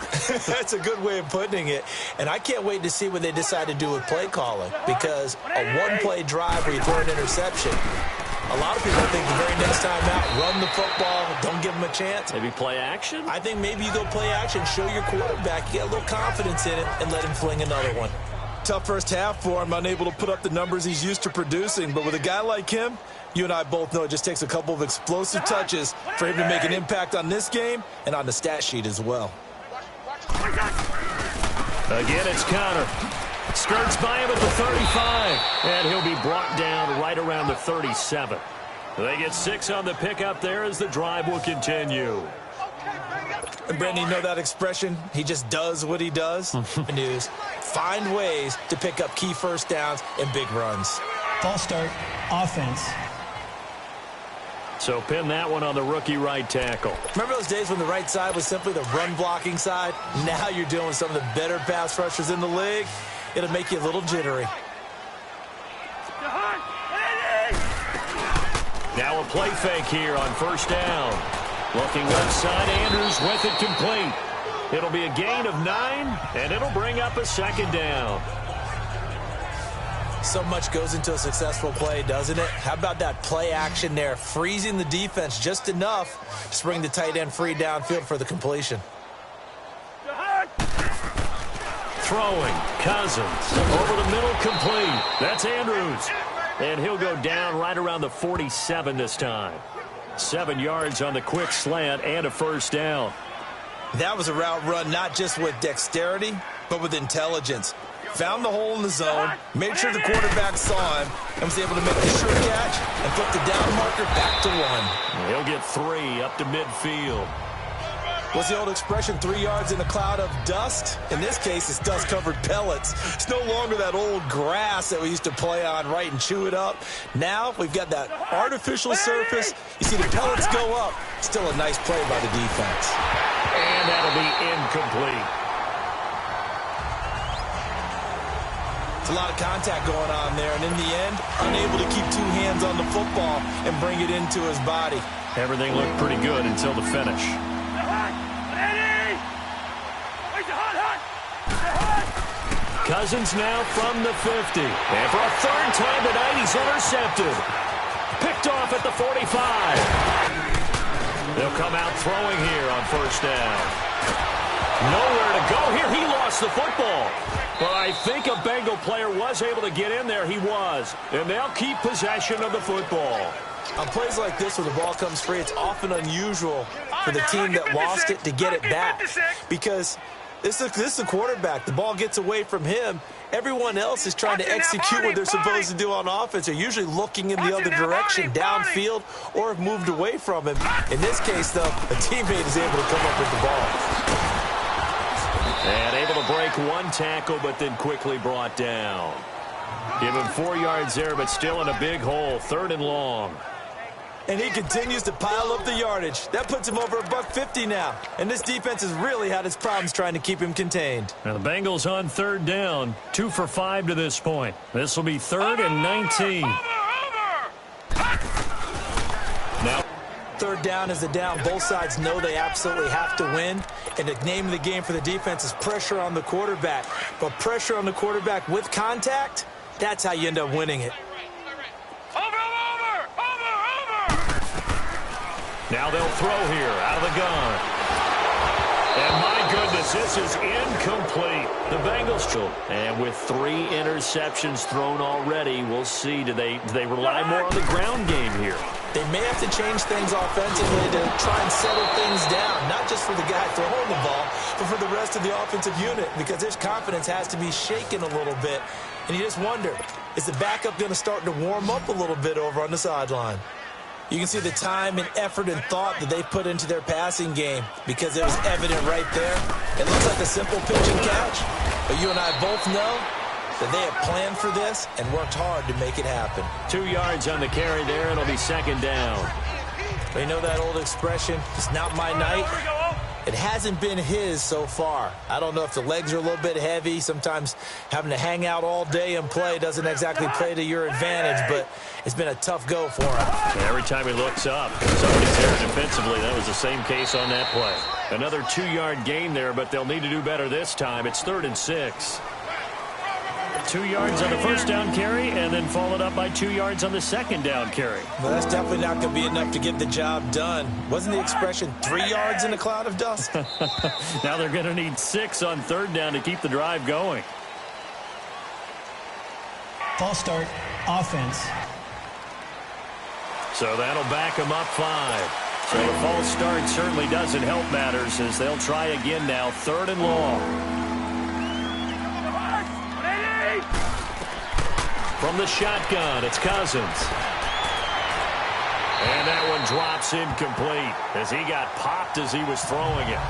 That's a good way of putting it. And I can't wait to see what they decide to do with play calling. Because a 1-play drive where you throw an interception, a lot of people think the very next time out, run the football, don't give them a chance. Maybe play action? I think maybe you go play action, show your quarterback, you get a little confidence in it, and let him fling another one. Tough first half for him, unable to put up the numbers he's used to producing. But with a guy like him, you and I both know it just takes a couple of explosive touches for him to make an impact on this game and on the stat sheet as well. Again, it's Connor. Skirts by him at the 35. And he'll be brought down right around the 37. They get 6 on the pickup there as the drive will continue. And Brandon, you know that expression? He just does what he does. News. Find ways to pick up key first downs and big runs. False start, offense. So pin that one on the rookie right tackle. Remember those days when the right side was simply the run-blocking side? Now you're dealing with some of the better pass rushers in the league. It'll make you a little jittery. Now a play fake here on first down. Looking left side, Andrews with it complete. It'll be a gain of 9, and it'll bring up a second down. So much goes into a successful play, doesn't it? How about that play action there, freezing the defense just enough to bring the tight end free downfield for the completion. Throwing, Cousins, over the middle, complete. That's Andrews. And he'll go down right around the 47 this time. 7 yards on the quick slant and a first down. That was a route run not just with dexterity, but with intelligence. Found the hole in the zone, made sure the quarterback saw him, and was able to make the sure catch and flip the down marker back to 1. He'll get 3 up to midfield. What's the old expression, 3 yards in a cloud of dust? In this case, it's dust-covered pellets. It's no longer that old grass that we used to play on, right, and chew it up. Now we've got that artificial surface. You see the pellets go up. Still a nice play by the defense. And that'll be incomplete. It's a lot of contact going on there, and in the end, unable to keep 2 hands on the football and bring it into his body. Everything looked pretty good until the finish. Cousins now from the 50. And for a third time tonight, he's intercepted. Picked off at the 45. They'll come out throwing here on first down. Nowhere to go here. He lost the football. But I think a Bengal player was able to get in there. He was. And they'll keep possession of the football. On plays like this where the ball comes free, it's often unusual for the team that lost it to get it back. Because this is the quarterback. The ball gets away from him. Everyone else is trying to execute what they're supposed to do on offense. They're usually looking in the other direction, downfield, or have moved away from him. In this case, though, a teammate is able to come up with the ball. And able to break 1 tackle, but then quickly brought down. Give him 4 yards there, but still in a big hole. 3rd and long. And he continues to pile up the yardage. That puts him over $150 now. And this defense has really had its problems trying to keep him contained. Now the Bengals on 3rd down. 2 for 5 to this point. This will be 3rd and 19. Now 3rd down is the down. Both sides know they absolutely have to win. And the name of the game for the defense is pressure on the quarterback. But pressure on the quarterback with contact, that's how you end up winning it. Now they'll throw here out of the gun. And my goodness, this is incomplete. The Bengals. And with 3 interceptions thrown already, we'll see. Do they rely more on the ground game here? They may have to change things offensively to try and settle things down, not just for the guy throwing the ball, but for the rest of the offensive unit, because their confidence has to be shaken a little bit. And you just wonder, is the backup going to start to warm up a little bit over on the sideline? You can see the time and effort and thought that they put into their passing game because it was evident right there. It looks like a simple pitch and catch, but you and I both know that they have planned for this and worked hard to make it happen. 2 yards on the carry there. It'll be 2nd down. But you know that old expression, it's not my night. It hasn't been his so far. I don't know if the legs are a little bit heavy. Sometimes having to hang out all day and play doesn't exactly play to your advantage, but it's been a tough go for him. Every time he looks up, somebody's there defensively. That was the same case on that play. Another 2-yard gain there, but they'll need to do better this time. It's 3rd and 6. 2 yards on the first down carry, and then followed up by 2 yards on the second down carry. Well, that's definitely not going to be enough to get the job done. Wasn't the expression 3 yards in a cloud of dust? Now they're going to need 6 on third down to keep the drive going. False start, offense. So that'll back them up 5. So the false start certainly doesn't help matters as they'll try again now, 3rd and long. From the shotgun, it's Cousins. And that one drops incomplete as he got popped as he was throwing it.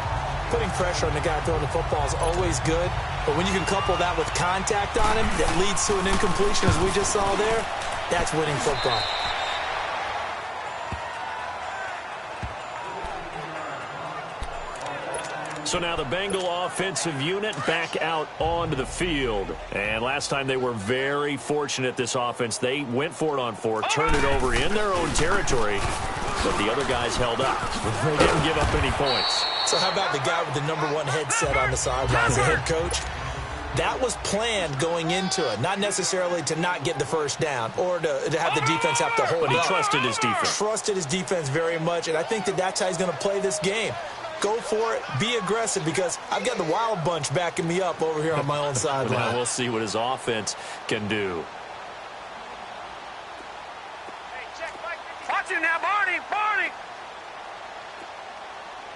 putting pressure on the guy throwing the football is always good, but when you can couple that with contact on him that leads to an incompletion, as we just saw there, that's winning football. So now the Bengal offensive unit back out onto the field. And last time they were very fortunate, this offense. They went for it on fourth, turned it over in their own territory, but the other guys held up. They didn't give up any points. So how about the guy with the #1 headset on the sidelines, the head coach? That was planned going into it, not necessarily to not get the first down or to have the defense have to hold up. But he trusted his defense. Trusted his defense very much, and I think that's how he's going to play this game. Go for it. Be aggressive, because I've got the wild bunch backing me up over here on my own sideline. Now we'll see what his offense can do. Watch him now, Barney. Barney.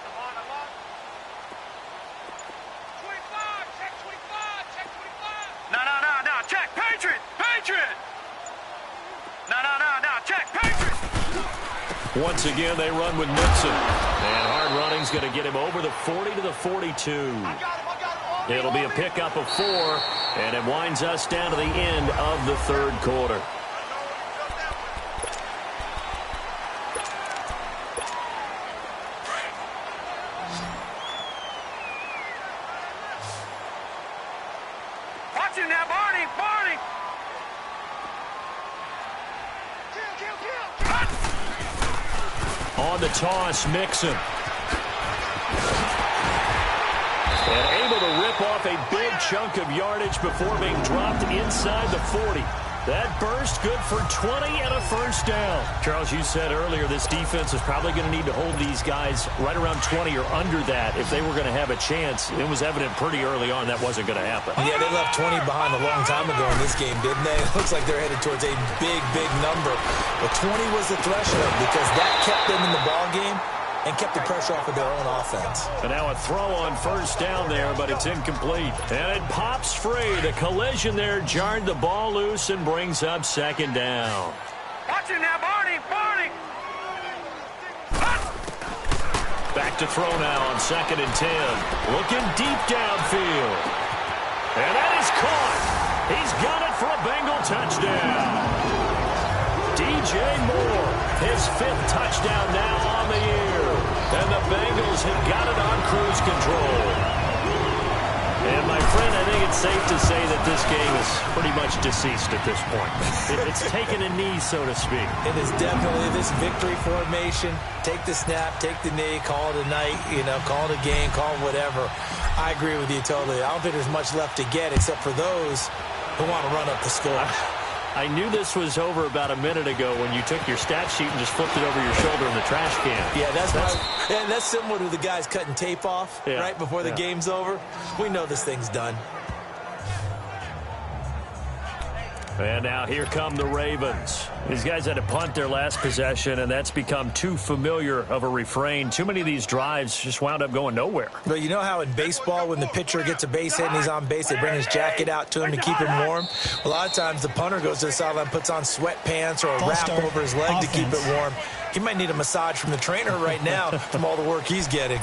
Come on. 25. Check 25. Check 25. No. Check. Patriot. No. Check. Patriot. Once again, they run with Nixon. And hard running's going to get him over the 40 to the 42. It'll be a pickup of 4, and it winds us down to the end of the third quarter. Watch him now, Barney. On the toss, Mixon. And able to rip off a big chunk of yardage before being dropped inside the 40. That burst good for 20 and a first down. Charles, you said earlier this defense is probably going to need to hold these guys right around 20 or under that if they were going to have a chance. It was evident pretty early on that wasn't going to happen. Yeah, they left 20 behind a long time ago in this game, didn't they? It looks like they're headed towards a big number. But 20 was the threshold because that kept them in the ball game and kept the pressure off of their own offense. And now a throw on first down there, but it's incomplete. And it pops free. The collision there jarred the ball loose and brings up second down. Watch him now, Barney. Back to throw now on 2nd and 10. Looking deep downfield. And that is caught. He's got it for a Bengal touchdown. DJ Moore, his 5th touchdown now on the year. And the Bengals have got it on cruise control. And, my friend, I think it's safe to say that this game is pretty much deceased at this point. It's taken a knee, so to speak. It is definitely this victory formation. Take the snap, take the knee, call it a night, call it a game, call it whatever. I agree with you totally. I don't think there's much left to get except for those who want to run up the score. I knew this was over about a minute ago when you took your stat sheet and just flipped it over your shoulder in the trash can. Yeah, that's similar to the guys cutting tape off right before the game's over. We know this thing's done. And now here come the Ravens. These guys had to punt their last possession, and that's become too familiar of a refrain. Too many of these drives just wound up going nowhere. But you know how in baseball, when the pitcher gets a base hit and he's on base, they bring his jacket out to him to keep him warm? A lot of times the punter goes to the sideline, puts on sweatpants or a wrap over his leg to keep it warm. He might need a massage from the trainer right now from all the work he's getting.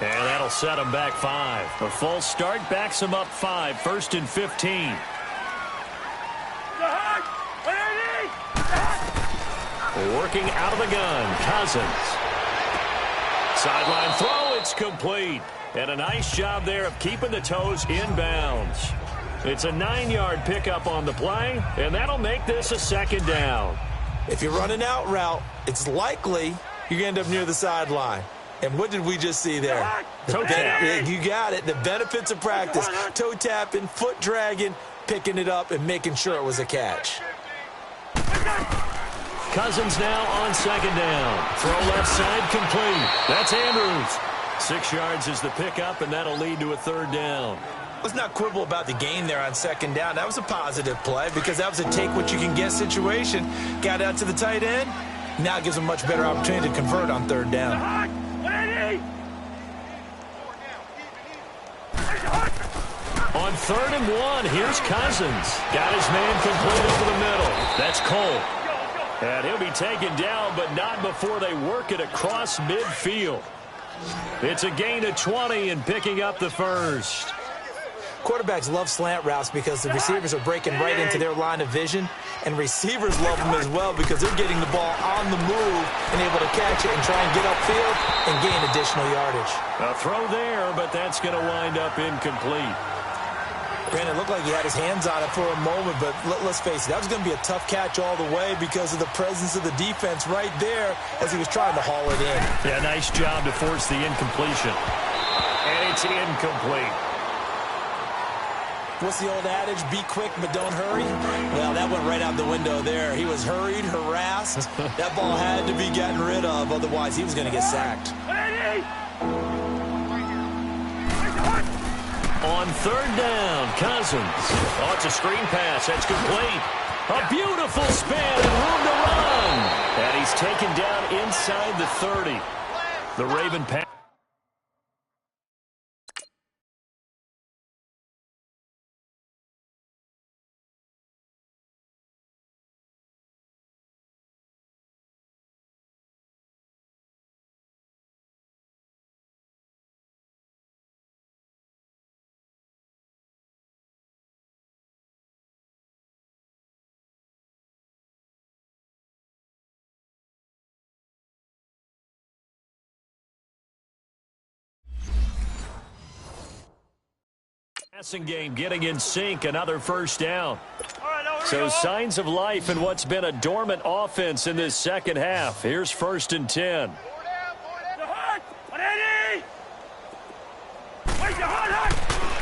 And that'll set him back 5. A false start backs him up 5, 1st and 15. Working out of the gun, Cousins. Sideline throw, it's complete. And a nice job there of keeping the toes inbounds. It's a 9-yard pickup on the play, and that'll make this a 2nd down. If you're running out route, it's likely you're going to end up near the sideline. And what did we just see there? Toe tap. You got it. The benefits of practice. Toe tapping, foot dragging, picking it up, and making sure it was a catch. Cousins now on 2nd down. Throw left side complete. That's Andrews. 6 yards is the pickup, and that'll lead to a 3rd down. Let's not quibble about the gain there on 2nd down. That was a positive play because that was a take-what-you-can-get situation. Got out to the tight end. Now it gives them a much better opportunity to convert on 3rd down. On 3rd and 1, here's Cousins. Got his man complete over the middle. That's Cole. And he'll be taken down, but not before they work it across midfield. It's a gain of 20 and picking up the first. Quarterbacks love slant routes because the receivers are breaking right into their line of vision, and receivers love them as well because they're getting the ball on the move and able to catch it and try and get upfield and gain additional yardage. A throw there, but that's going to wind up incomplete. Granted, it looked like he had his hands on it for a moment, but let's face it, that was going to be a tough catch all the way because of the presence of the defense right there as he was trying to haul it in. Yeah, nice job to force the incompletion. And it's incomplete. What's the old adage? Be quick, but don't hurry? Well, that went right out the window there. He was hurried, harassed. That ball had to be gotten rid of, otherwise he was going to get sacked. On third down, Cousins. Oh, it's a screen pass. That's complete. A beautiful spin and room to run. And he's taken down inside the 30. The Raven pass. Passing game getting in sync, another first down. So signs of life in what's been a dormant offense in this second half. Here's 1st and 10.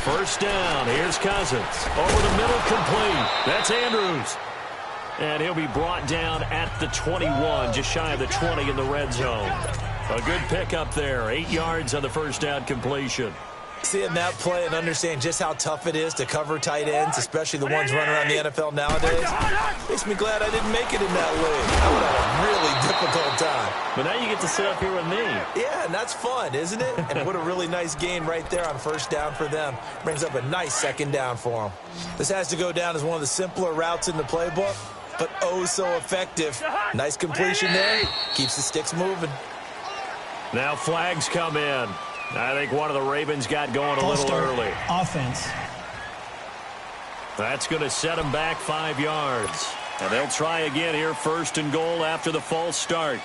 First down, here's Cousins. Over the middle, complete. That's Andrews. And he'll be brought down at the 21, just shy of the 20 in the red zone. A good pickup there, 8 yards on the first down completion. Seeing that play and understand just how tough it is to cover tight ends, especially the ones running around the NFL nowadays, makes me glad I didn't make it in that league. I would have a really difficult time. But now you get to sit up here with me. Yeah, and that's fun, isn't it? And what a really nice gain right there on first down for them. Brings up a nice second down for them. This has to go down as one of the simpler routes in the playbook, but oh so effective. Nice completion there. Keeps the sticks moving. Now flags come in. I think one of the Ravens got going a little early. Offense. That's going to set them back 5 yards. And they'll try again here, 1st and goal after the false start.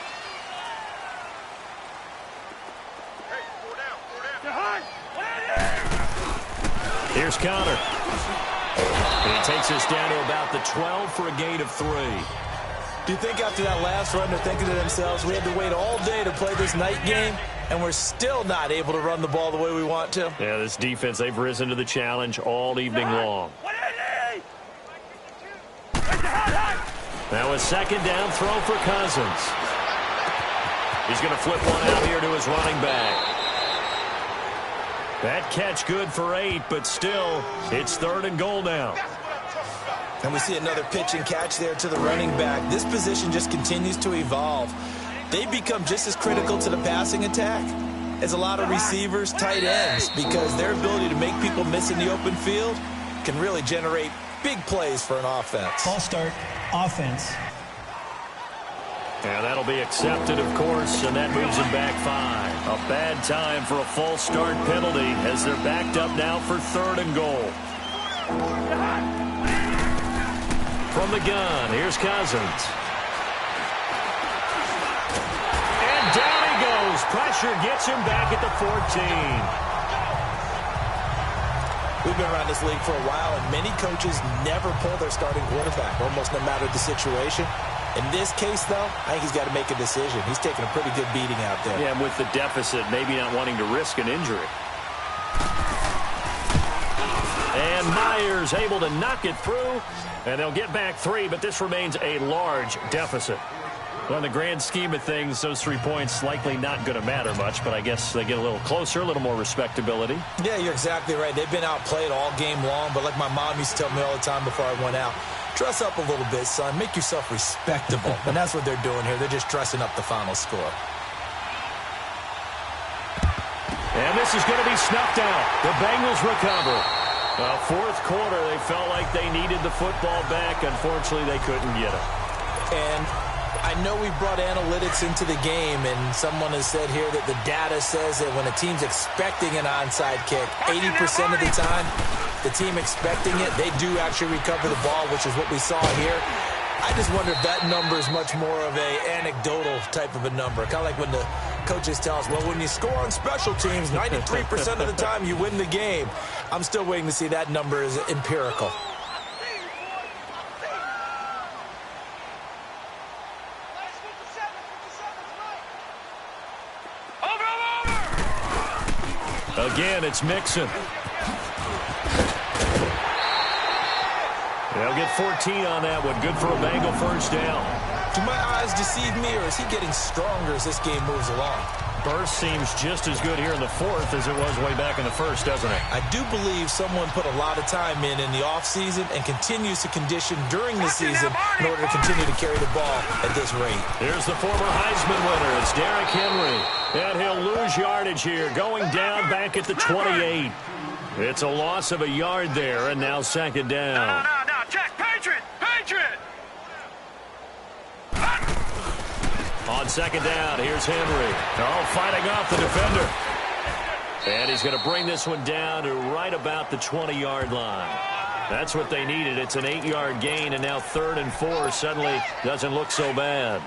Here's Connor. And he takes us down to about the 12 for a gain of 3. Do you think after that last run they're thinking to themselves, we had to wait all day to play this night game, and we're still not able to run the ball the way we want to? Yeah, this defense, they've risen to the challenge all evening long. Now a second down throw for Cousins. He's going to flip one out here to his running back. That catch good for 8, but still, it's 3rd and goal now. And we see another pitch and catch there to the running back. This position just continues to evolve. They become just as critical to the passing attack as a lot of receivers, tight ends, because their ability to make people miss in the open field can really generate big plays for an offense. False start, offense. And that'll be accepted, of course, and that moves them back 5. A bad time for a false start penalty as they're backed up now for 3rd and goal. From the gun, here's Cousins. And down he goes. Pressure gets him back at the 14. We've been around this league for a while, and many coaches never pull their starting quarterback, almost no matter the situation. In this case, though, I think he's got to make a decision. He's taking a pretty good beating out there. Yeah, and with the deficit, maybe not wanting to risk an injury. And Myers able to knock it through. And they'll get back 3, but this remains a large deficit. Well, in the grand scheme of things, those 3 points likely not going to matter much, but I guess they get a little closer, a little more respectability. Yeah, you're exactly right. They've been outplayed all game long, but like my mom used to tell me all the time before I went out, dress up a little bit, son. Make yourself respectable. And that's what they're doing here. They're just dressing up the final score. And this is going to be snuffed out. The Bengals recover. Fourth quarter, they felt like they needed the football back. Unfortunately, they couldn't get it. And I know we brought analytics into the game, and someone has said here that the data says that when a team's expecting an onside kick, 80% of the time, the team expecting it, they do actually recover the ball, which is what we saw here. I just wonder if that number is much more of a anecdotal type of a number. Kind of like when the coaches tell us, well, when you score on special teams, 93% of the time you win the game. I'm still waiting to see that number is empirical. Again, it's Mixon. They'll get 14 on that one. Good for a Bengal first down. Do my eyes deceive me, or is he getting stronger as this game moves along? Burst seems just as good here in the fourth as it was way back in the first, doesn't it? I do believe someone put a lot of time in the offseason and continues to condition during the season in order to continue to carry the ball at this rate. Here's the former Heisman winner. It's Derrick Henry. And he'll lose yardage here, going down back at the 28. It's a loss of a yard there, and now second down. No, Jack, Patriot! On second down, here's Henry. Oh, fighting off the defender. And he's going to bring this one down to right about the 20-yard line. That's what they needed. It's an 8-yard gain, and now 3rd and 4 suddenly doesn't look so bad.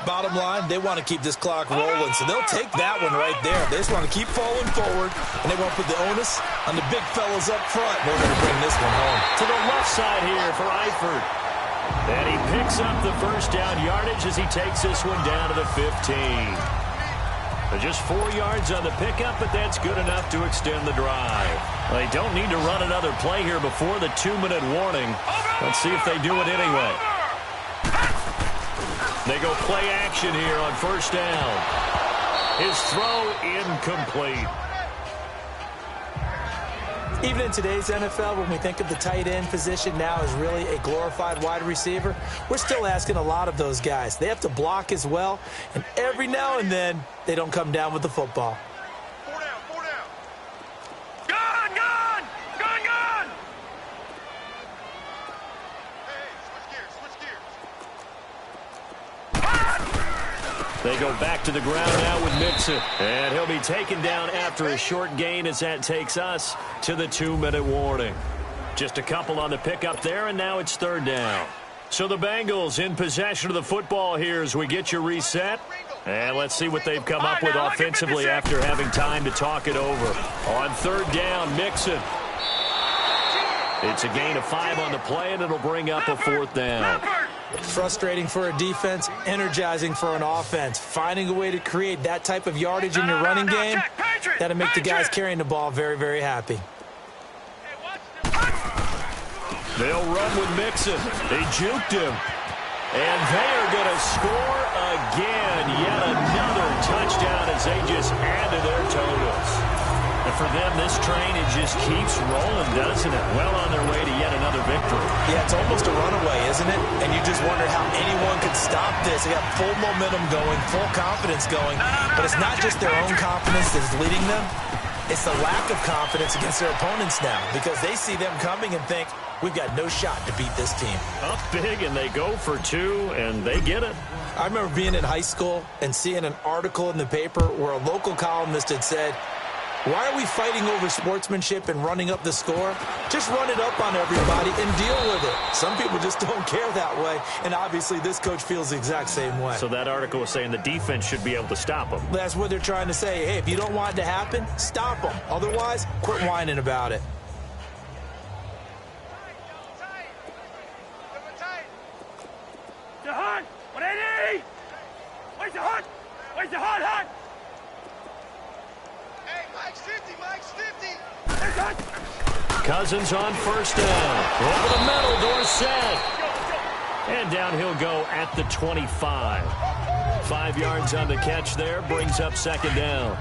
Bottom line, they want to keep this clock rolling, so they'll take that one right there. They just want to keep falling forward, and they want to put the onus on the big fellas up front in order to bring this one home. To the left side here for Eifert. And he picks up the first down yardage as he takes this one down to the 15. Just 4 yards on the pickup, but that's good enough to extend the drive. Well, they don't need to run another play here before the 2-minute warning. Let's see if they do it anyway. They go play action here on first down. His throw incomplete. Even in today's NFL, when we think of the tight end position now as really a glorified wide receiver, we're still asking a lot of those guys. They have to block as well, and every now and then, they don't come down with the football. 4 down. Gun! Hey, switch gears. They go back to the ground now with Mixon. And he'll be taken down after a short gain as that takes us to the 2-minute warning. Just a couple on the pickup there, and now it's 3rd down. So the Bengals in possession of the football here as we get you reset. And let's see what they've come up with offensively after having time to talk it over. On 3rd down, Mixon. It's a gain of 5 on the play, and it'll bring up a 4th down. Frustrating for a defense, energizing for an offense. Finding a way to create that type of yardage in your running game, that'll make the guys carrying the ball very, very happy. They'll run with Mixon. They juked him. And they are going to score again. Yet another touchdown as they just add to their totals. And for them, this train, it just keeps rolling, doesn't it? Well on their way to yet another victory. Yeah, it's almost a runaway, isn't it? And you just wonder how anyone could stop this. They got full momentum going, full confidence going. But it's not just their own confidence that's leading them. It's the lack of confidence against their opponents now because they see them coming and think, we've got no shot to beat this team. Up big, and they go for 2, and they get it. I remember being in high school and seeing an article in the paper where a local columnist had said, why are we fighting over sportsmanship and running up the score? Just run it up on everybody and deal with it. Some people just don't care that way, and obviously this coach feels the exact same way. So that article was saying the defense should be able to stop them. That's what they're trying to say. Hey, if you don't want it to happen, stop them. Otherwise, quit whining about it. The hunt! 180! Where's the hunt? Hunt? Hey, Mike's 50, There's hunt! Cousins on first down. Over the middle, Dorsett. And down he'll go at the 25. 5 yards on the catch there, brings up second down.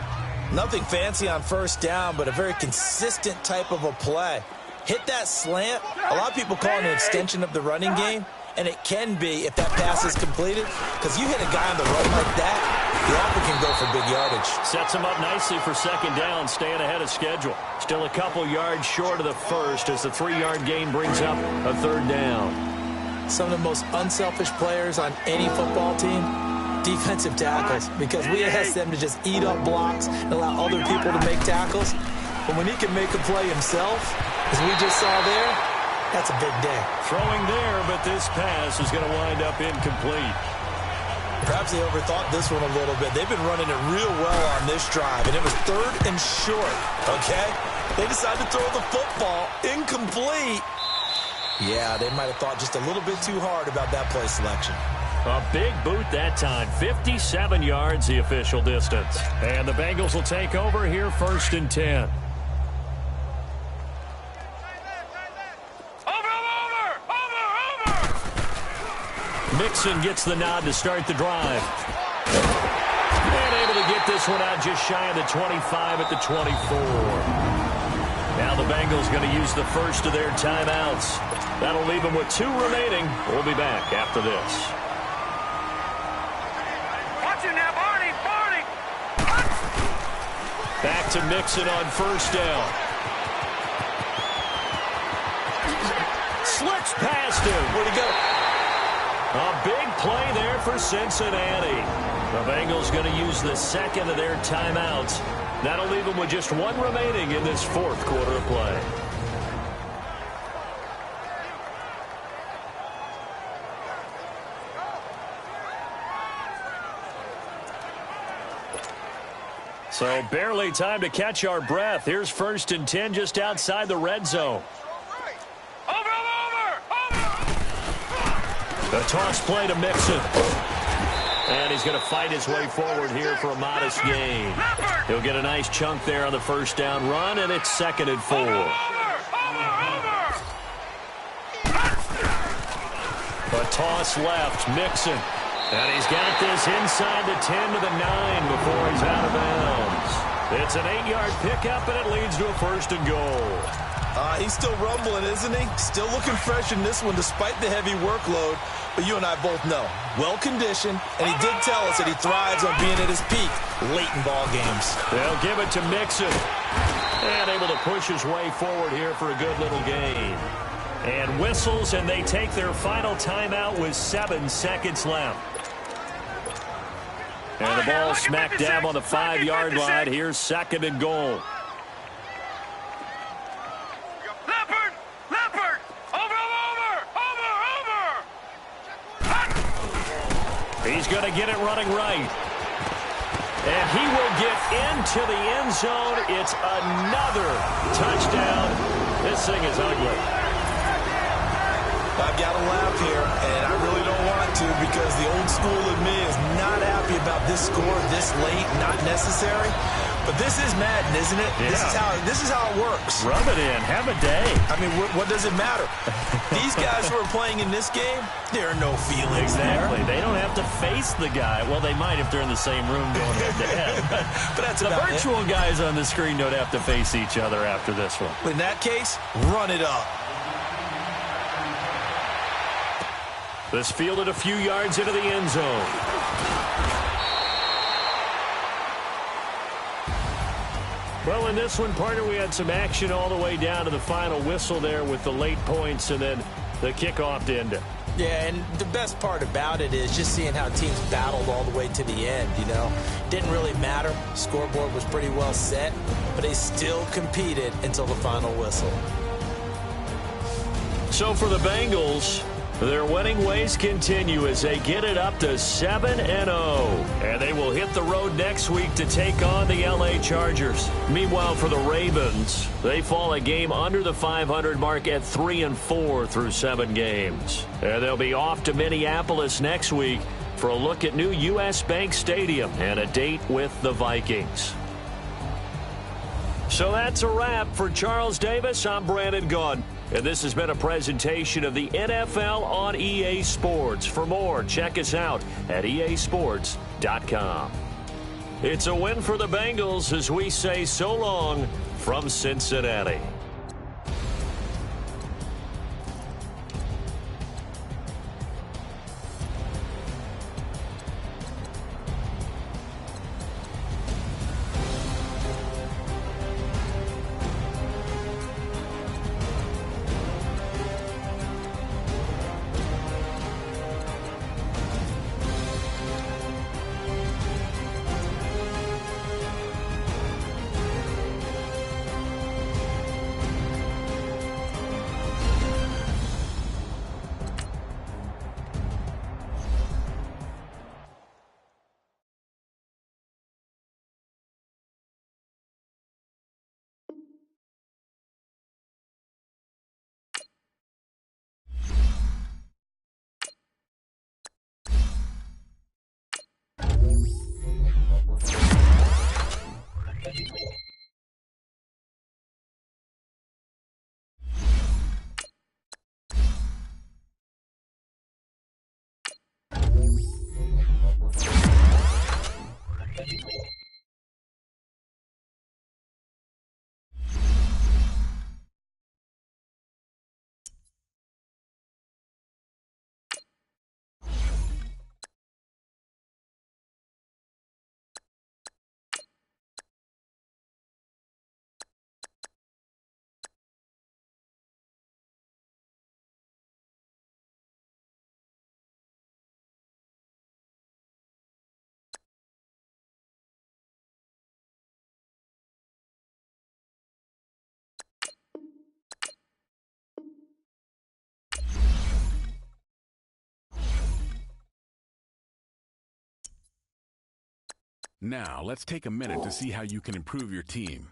Nothing fancy on first down, but a very consistent type of a play. Hit that slant. A lot of people call it an extension of the running game. And it can be if that pass is completed, because you hit a guy on the run like that, the offer can go for big yardage. Sets him up nicely for second down, staying ahead of schedule. Still a couple yards short of the first as the 3-yard gain brings up a 3rd down. some of the most unselfish players on any football team? Defensive tackles, because we ask them to just eat up blocks and allow other people to make tackles. But when he can make a play himself, as we just saw there, that's a big day. Throwing there, but this pass is going to wind up incomplete. Perhaps they overthought this one a little bit. They've been running it real well on this drive, and it was 3rd and short, okay? They decided to throw the football incomplete. Yeah, they might have thought just a little bit too hard about that play selection. A big boot that time. 57 yards, the official distance. And the Bengals will take over here 1st and 10. Mixon gets the nod to start the drive. And able to get this one out just shy of the 25 at the 24. Now the Bengals going to use the first of their timeouts. That'll leave them with 2 remaining. We'll be back after this. Watch it now, Barney! Back to Mixon on 1st down. Slips past him. Where'd he go? A big play there for Cincinnati. The Bengals going to use the second of their timeouts. That'll leave them with just 1 remaining in this 4th quarter of play. So barely time to catch our breath. Here's 1st and 10 just outside the red zone. A toss play to Mixon. And he's going to fight his way forward here for a modest gain. He'll get a nice chunk there on the 1st down run, and it's 2nd and 4. A toss left, Mixon. And he's got this inside the 10 to the 9 before he's out of bounds. It's an 8-yard pickup, and it leads to a 1st and goal. He's still rumbling, isn't he? Still looking fresh in this one despite the heavy workload. But you and I both know, well-conditioned, and he did tell us that he thrives on being at his peak late in ball games. They'll give it to Mixon. And able to push his way forward here for a good little gain. And whistles, and they take their final timeout with 7 seconds left. And the ball smack dab on the 5-yard line. Here's 2nd and goal. He's going to get it running right. And he will get into the end zone. It's another touchdown. This thing is ugly. I've got to laugh here, and I really don't want to because the old school in me is not happy about this score this late, not necessary. But this is Madden, isn't it? Yeah. This is how it works. Rub it in. Have a day. I mean, what does it matter? These guys who are playing in this game, there are no feelings Exactly. there. They don't have to face the guy. Well, they might if they're in the same room going head-to-head. But that's the about virtual guys on the screen don't have to face each other after this one. In that case, run it up. This fielded a few yards into the end zone. Well, in this one, partner, we had some action all the way down to the final whistle there with the late points and then the kickoff to end it. Yeah, and the best part about it is just seeing how teams battled all the way to the end, you know. Didn't really matter. Scoreboard was pretty well set, but they still competed until the final whistle. So for the Bengals, their winning ways continue as they get it up to 7-0. And they will hit the road next week to take on the LA Chargers. Meanwhile, for the Ravens, they fall a game under the 500 mark at 3-4 through 7 games. And they'll be off to Minneapolis next week for a look at new U.S. Bank Stadium and a date with the Vikings. So that's a wrap for Charles Davis. I'm Brandon Gaudin. And this has been a presentation of the NFL on EA Sports. For more, check us out at easports.com. It's a win for the Bengals as we say so long from Cincinnati. Now, let's take a minute to see how you can improve your team.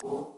You